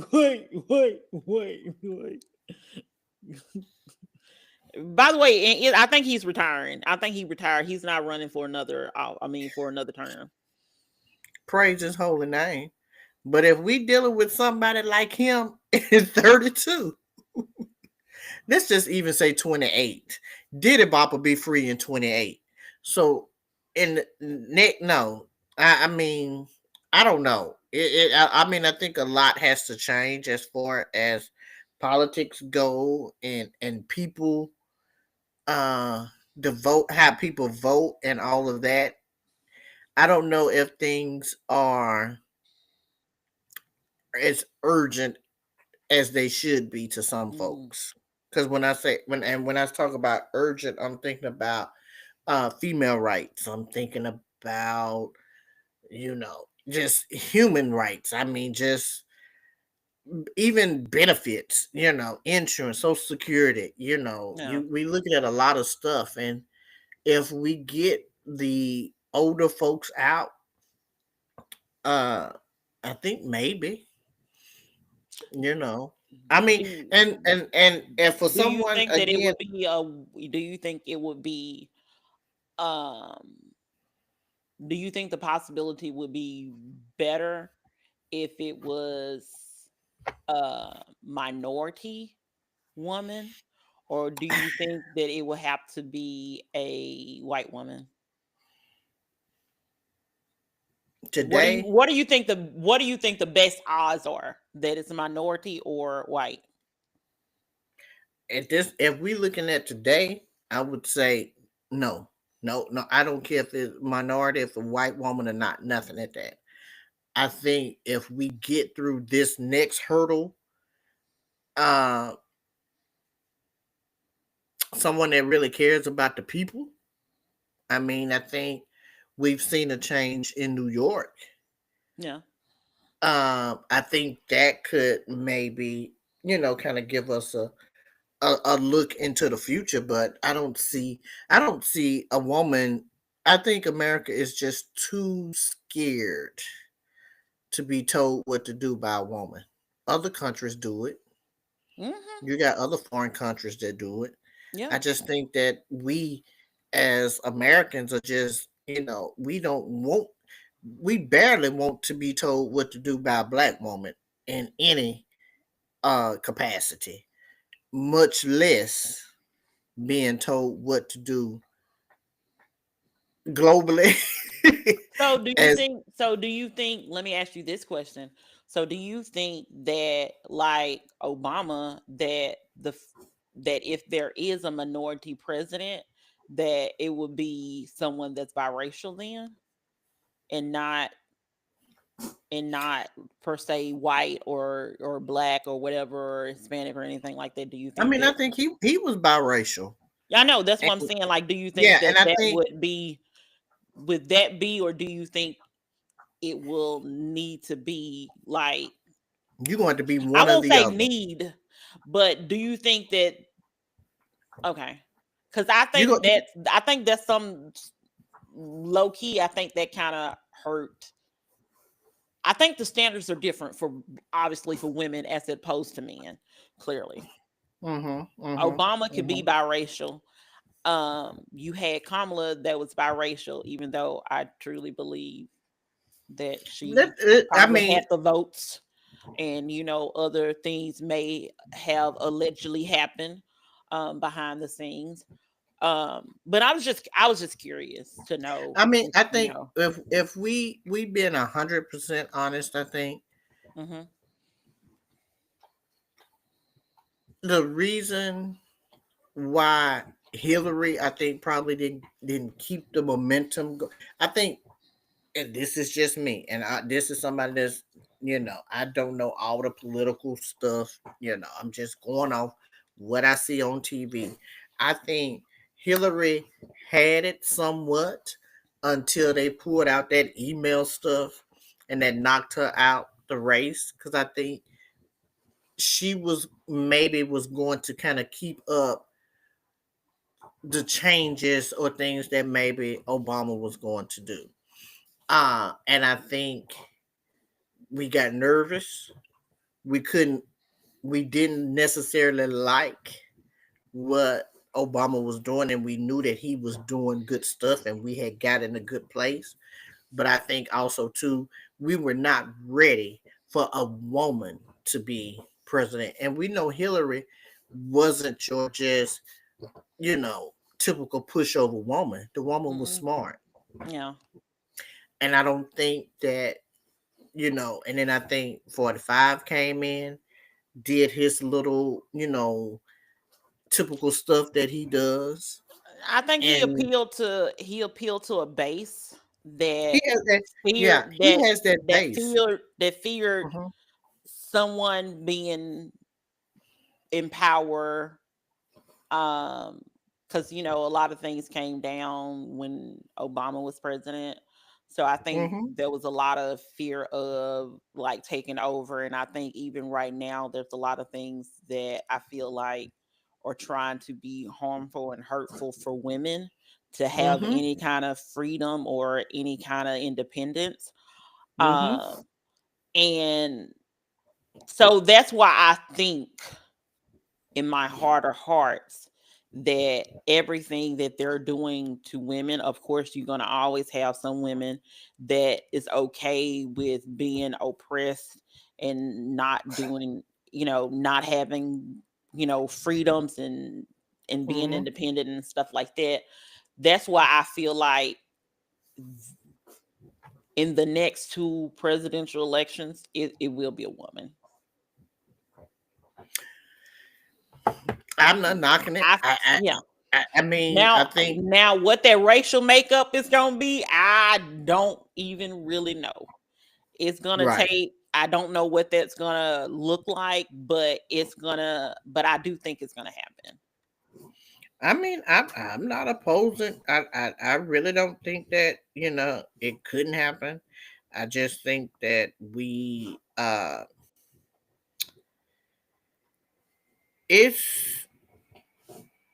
By the way, I think he's retiring. I think he retired. He's not running for another. For another term. praise his holy name. But if we dealing with somebody like him in 32, let's just even say 28. Diddy Bop will be free in 28. So in Nick, no. I mean, I don't know. I mean, I think a lot has to change as far as politics go and people the vote, how people vote and all of that. I don't know if things are as urgent as they should be to some Mm, folks. Because when I talk about urgent, I'm thinking about female rights. I'm thinking about just human rights. I mean, just even benefits. Insurance, Social Security. yeah. We looking at a lot of stuff, and if we get the older folks out, uh, I think maybe you know. I mean, Do and for do you someone think that it again, would be a? Do you think it would be? Um. Do you think the possibility would be better if it was a minority woman, or do you think that it would have to be a white woman? today, What do you think the best odds are that it's a minority or white? if we looking at today, I would say no, no. I don't care if it's minority, if a white woman or not. Nothing at that. I think if we get through this next hurdle, uh, someone that really cares about the people. I mean, I think we've seen a change in New York. Yeah. I think that could maybe kind of give us a look into the future, but I don't see a woman. I think America is just too scared to be told what to do by a woman. Other countries do it. Hmm. You got other foreign countries that do it. Yeah. I just think that we as Americans are just, we barely want to be told what to do by a black woman in any capacity, much less being told what to do globally. As Do you think let me ask you this question. So do you think that like Obama that if there is a minority president that it would be someone that's biracial then and not per se white or black or whatever or Hispanic or anything like that? Do you I think mean, I that think he was biracial. Yeah, I know that's what I'm And saying. Like, do you think yeah, that and I that think would that be, or do you think it will need to be like, you're going to be I one or won't the say other. need, but do you think that okay? Because You go I think that's some low key. I think that kind of hurt. I think the standards are different for obviously for women as opposed to men. Clearly, Mm-hmm. Obama Mm-hmm. could be Mm-hmm. biracial. You had Kamala that was biracial, even though I truly believe that she I probably had mean, the votes, and other things may have allegedly happened behind the scenes. But I was just curious to know if, I think if we been 100% honest, I think hmm the reason why Hillary, I think, probably didn't keep the momentum. I think, and this is just me, and this is somebody that's, I don't know all the political stuff. I'm just going off what I see on TV. I think Hillary had it somewhat until they pulled out that email stuff and that knocked her out the race, because I think she was going to kind of keep up the changes or things that maybe Obama was going to do. And I think we got nervous. We couldn't, we didn't necessarily like what Obama was doing, and we knew that he was doing good stuff and we had got in a good place. But I think also, too, we were not ready for a woman to be president. And we know Hillary wasn't your just, you know, typical pushover woman. The woman was mm-mm, smart. yeah, And I don't think that, and then I think 45 came in, did his little, typical stuff that he does. I think he And appealed to he appealed to a base he that has that, yeah, feared he that has that that base. feared that feared Hmm. someone being in power. Because a lot of things came down when Obama was president. So I think Hmm. there was a lot of fear of like taking over. And I think even right now there's a lot of things that I feel like are trying to be harmful and hurtful for women to have Hmm. any kind of freedom or any kind of independence. Hmm. Um and so that's why I think in my heart of hearts that everything that they're doing to women, of course you're going to always have some women that is okay with being oppressed and not doing, not having, freedoms and being Hmm. independent and stuff like that. That's why I feel like in the next two presidential elections it will be a woman. I'm not knocking it. I Yeah. I mean, I Now, think now, what that racial makeup is gonna be, I don't even really know. It's gonna right. take. I don't know what that's gonna look like, but it's gonna. But I do think it's gonna happen. I mean, I'm not opposing. I really don't think that it couldn't happen. I just think that it's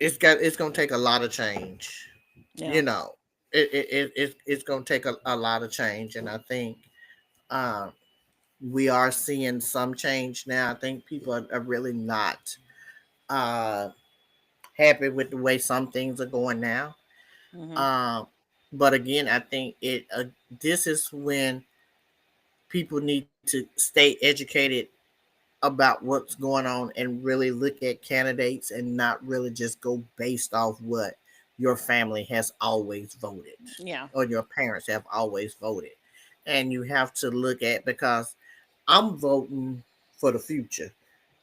it's gonna take a lot of change. You Yeah. know, it's gonna take a lot of change, and I think uh, we are seeing some change now. I think people are really not uh, happy with the way some things are going now. Hmm. Um, but again, I think this is when people need to stay educated about what's going on and really look at candidates and not really just go based off what your family has always voted Yeah. or your parents have always voted. And you have to look at, because I'm voting for the future,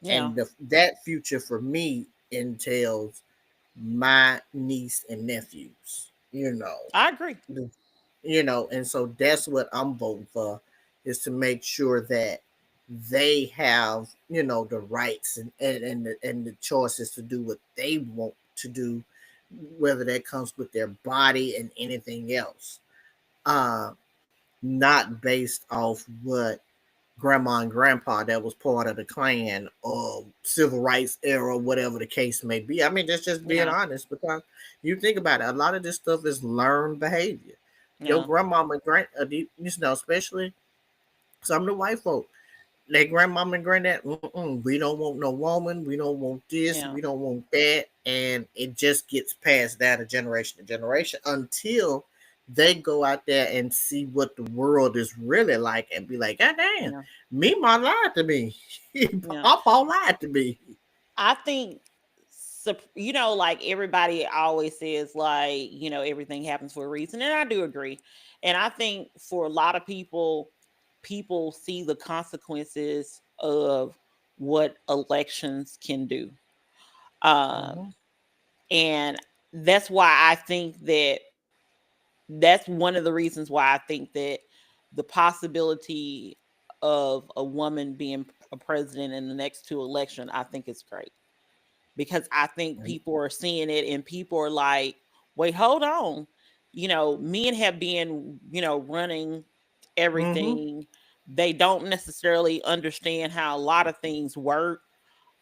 Yeah. and that future for me entails my niece and nephews. I agree. And so that's what I'm voting for, is to make sure that they have the rights and the choices to do what they want to do, whether that comes with their body and anything else, uh not based off what grandma and grandpa that was part of the Klan or civil rights era, whatever the case may be. I mean, that's just being Yeah. honest, because you think about it, a lot of this stuff is learned behavior. Your Yeah. grandmama and especially some of the white folk, their grandmama and granddad, we don't want no woman, we don't want this, Yeah. we don't want that, and it just gets passed down to generation until they go out there and see what the world is really like and be like, God damn, Yeah. me mom lied to me, Yeah. Papa lied to me. I think, like everybody always says, like, everything happens for a reason. And I do agree. And I think for a lot of people, people see the consequences of what elections can do. Um, Mm-hmm. and that's why I think that's one of the reasons why I think that the possibility of a woman being a president in the next two election, I think is great, because I think people are seeing it and people are like, wait, hold on. Men have been, running Mm-hmm. everything. They don't necessarily understand how a lot of things work.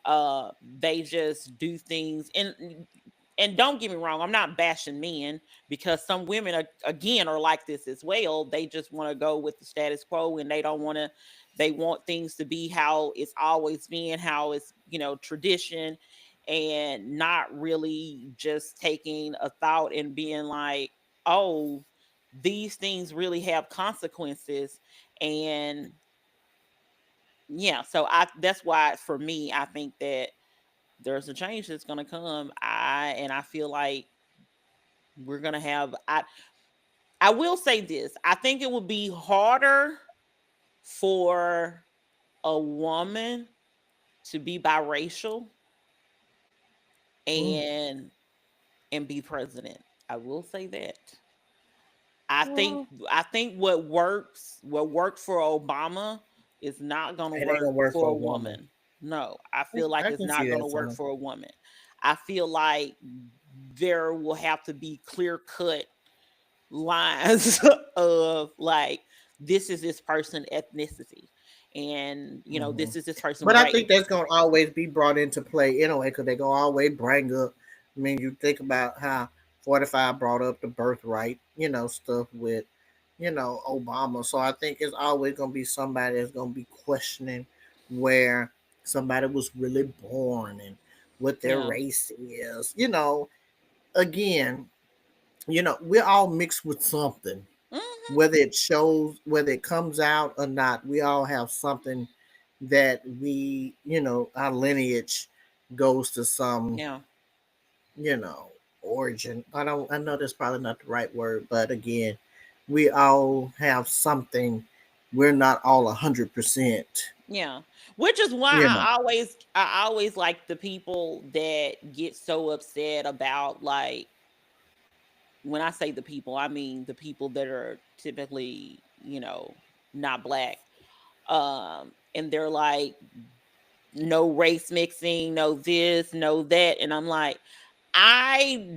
They just do things, and don't get me wrong, I'm not bashing men, because some women are, again, are like this as well. They just want to go with the status quo, and they don't want to, they want things to be how it's always been, how it's, tradition, and not really just taking a thought and being like, oh, these things really have consequences. And yeah, so I that's why for me, I think that there's a change that's going to come. I feel like we're going to have, I will say this. I think it would be harder for a woman to be biracial Mm. and be president. I will say that. I think Well, I think what worked for Obama is not going to it ain't work gonna work for for a a woman. woman. No, I feel like I it's can see not going that, to work son. for a woman. I feel like there will have to be clear cut lines of like, this is this person ethnicity, and Hmm. this is this person But I race. think that's gonna always be brought into play anyway, because they're gonna always bring up. I mean, you think about how 45 brought up the birthright, stuff with, Obama. So I think it's always gonna be somebody that's gonna be questioning where somebody was really born and what their Yeah. race is. Again, we're all mixed with something, Hmm. whether it shows, whether it comes out or not. We all have something that our lineage goes to some, Yeah. you know origin. I know that's probably not the right word, but again, we all have something. We're not all 100%. Yeah. Which is why you know I always like the people that get so upset about, like, when I say the people, I mean the people that are typically, not black. And they're like, no race mixing, no this, no that. And I'm like, I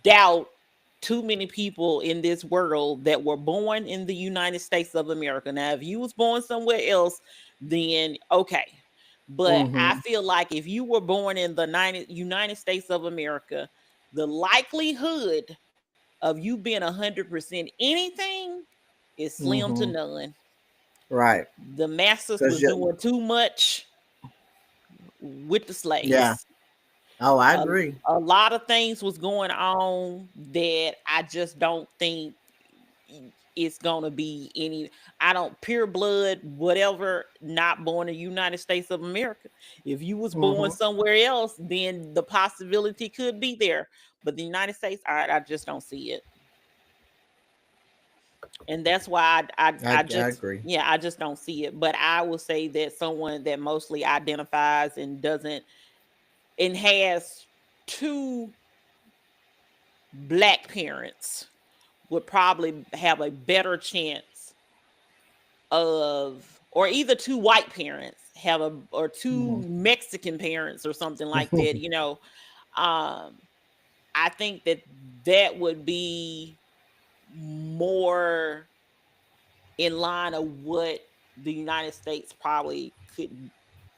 doubt too many people in this world that were born in the United States of America. Now, if you was born somewhere else, then okay. But I hmm feel like if you were born in the United States of America, the likelihood of you being 100% anything is slim to hmm none. right, The masters because was doing too much with the yeah, slaves. oh, I a, agree. a lot of things was going on that I just don't think it's gonna be any. I don't, pure blood, whatever, not born in the United States of America. If you was born hmm somewhere else, then the possibility could be there. But the United States, I just don't see it. And that's why I I just, agree. yeah, I just don't see it. But I will say that someone that mostly identifies and doesn't, and has two black parents, would probably have a better chance of, or either two white parents have a, or two hmm Mexican parents or something like that. Um I think that that would be more in line of what the United States probably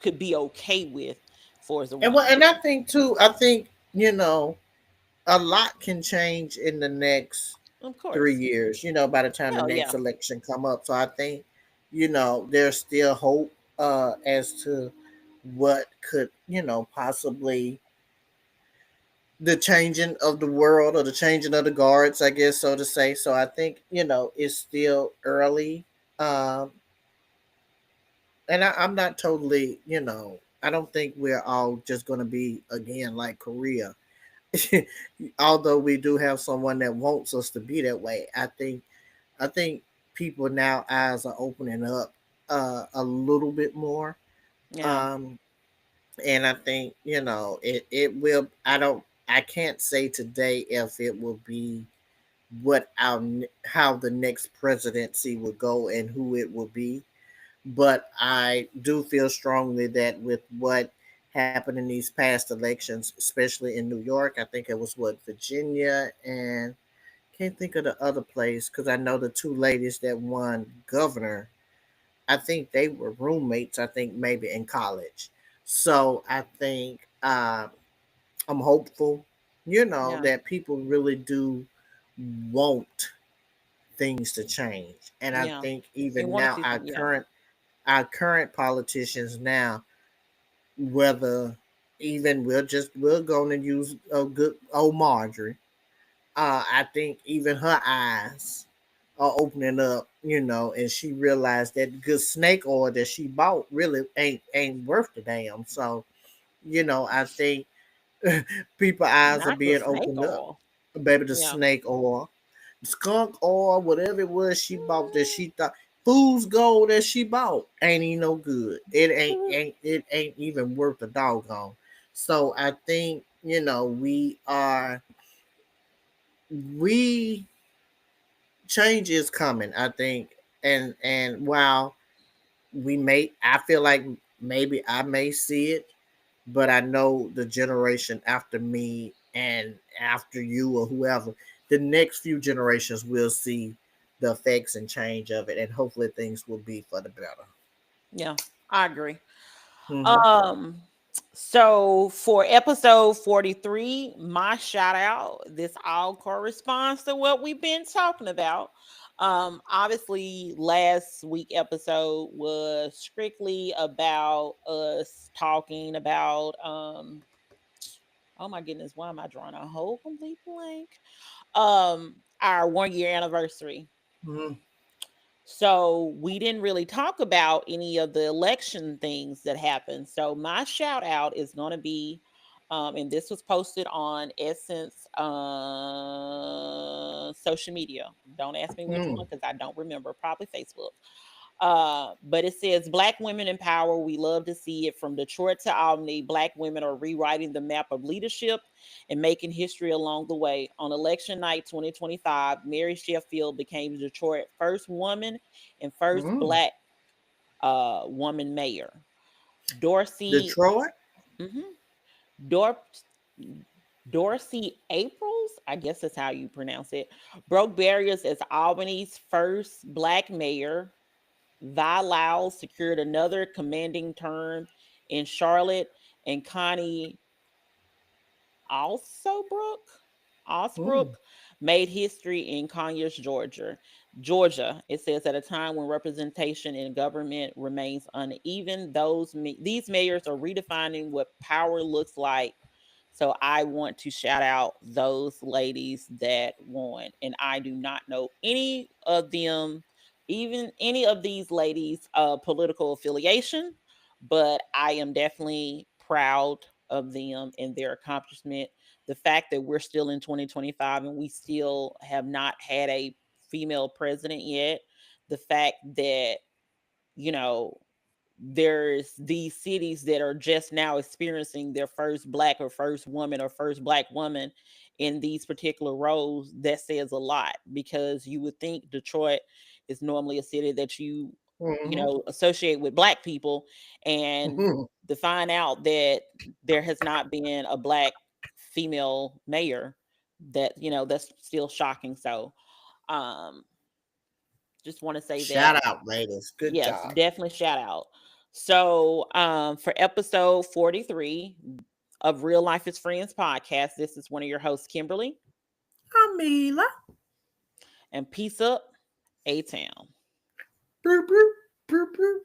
could be okay with for as a and woman. I think too. I think a lot can change in the next. Of 3 years. By the time the Hell next yeah. election come up. So I think, there's still hope as to what could, possibly the changing of the world or the changing of the guards, I guess, so to say. So I think, it's still early. Um, and I'm not totally, I don't think we're all just going to be again like Korea. Although we do have someone that wants us to be that way, I think people now eyes are opening up a little bit more. Yeah. Um, and I think it will. I can't say today if it will be how the next presidency will go and who it will be. But I do feel strongly that with what happened in these past elections, especially in New York, I think it was what Virginia and can't think of the other place because I know the two ladies that won governor. I think they were roommates. I think maybe in college. So I think I'm hopeful. Yeah. That people really do want things to change, and I Yeah. think They even want to now see our some. Yeah. current politicians now, whether even we're going to use a good old Marjorie. I think even her eyes are opening up, and she realized that good snake oil that she bought really ain't worth the damn. So, I think people eyes are Not the being snake opened up. oil. Baby, the Yeah. snake oil, skunk oil, whatever it was she bought that she thought fool's gold that she bought ain't even no good. It ain't even worth a doggone. So I think we change is coming. I think, and while I feel like maybe I may see it, but I know the generation after me and after you or whoever, the next few generations will see the effects and change of it, and hopefully things will be for the better. Yeah. I agree. Mm-hmm. Um, so for episode 43, my shout out, this all corresponds to what we've been talking about. Obviously, last week episode was strictly about us talking about oh my goodness, why am I drawing a whole complete blank? Our 1 year anniversary. Mm-hmm. So we didn't really talk about any of the election things that happened. So my shout out is going to be, and this was posted on Essence social media. Don't ask me which one because I don't remember. Probably Facebook. But it says Black women in power. We love to see it. From Detroit to Albany, Black women are rewriting the map of leadership and making history along the way. On election night 2025, Mary Sheffield became Detroit's first woman and first Mm-hmm. Black woman mayor. Dorsey, Detroit. mhm, Dor- Dorsey Aprils, I guess that's how you pronounce it, broke barriers as Albany's first Black mayor. Vi Lyles secured another commanding term in Charlotte, and Connie Alsobrook, Mm. Osbrook made history in Conyers, Georgia. Georgia, it says at a time when representation in government remains uneven, these mayors are redefining what power looks like. So I want to shout out those ladies that won. And I do not know any of them, even any of these ladies' political affiliation, but I am definitely proud of them and their accomplishment. The fact that we're still in 2025 and we still have not had a female president yet, the fact that, you know, there's these cities that are just now experiencing their first black or first woman or first black woman in these particular roles, that says a lot, because you would think Detroit is normally a city that you Mm-hmm. know associate with black people, and Mm-hmm. to find out that there has not been a black female mayor, that that's still shocking. So um just want to say that. Shout out, ladies. Good Yes, job. definitely shout out. So, for episode 43 of Real Life is Friends podcast, this is one of your hosts, Kimberly. Amila. And peace up, A Town. Boop, boop, boop, boop.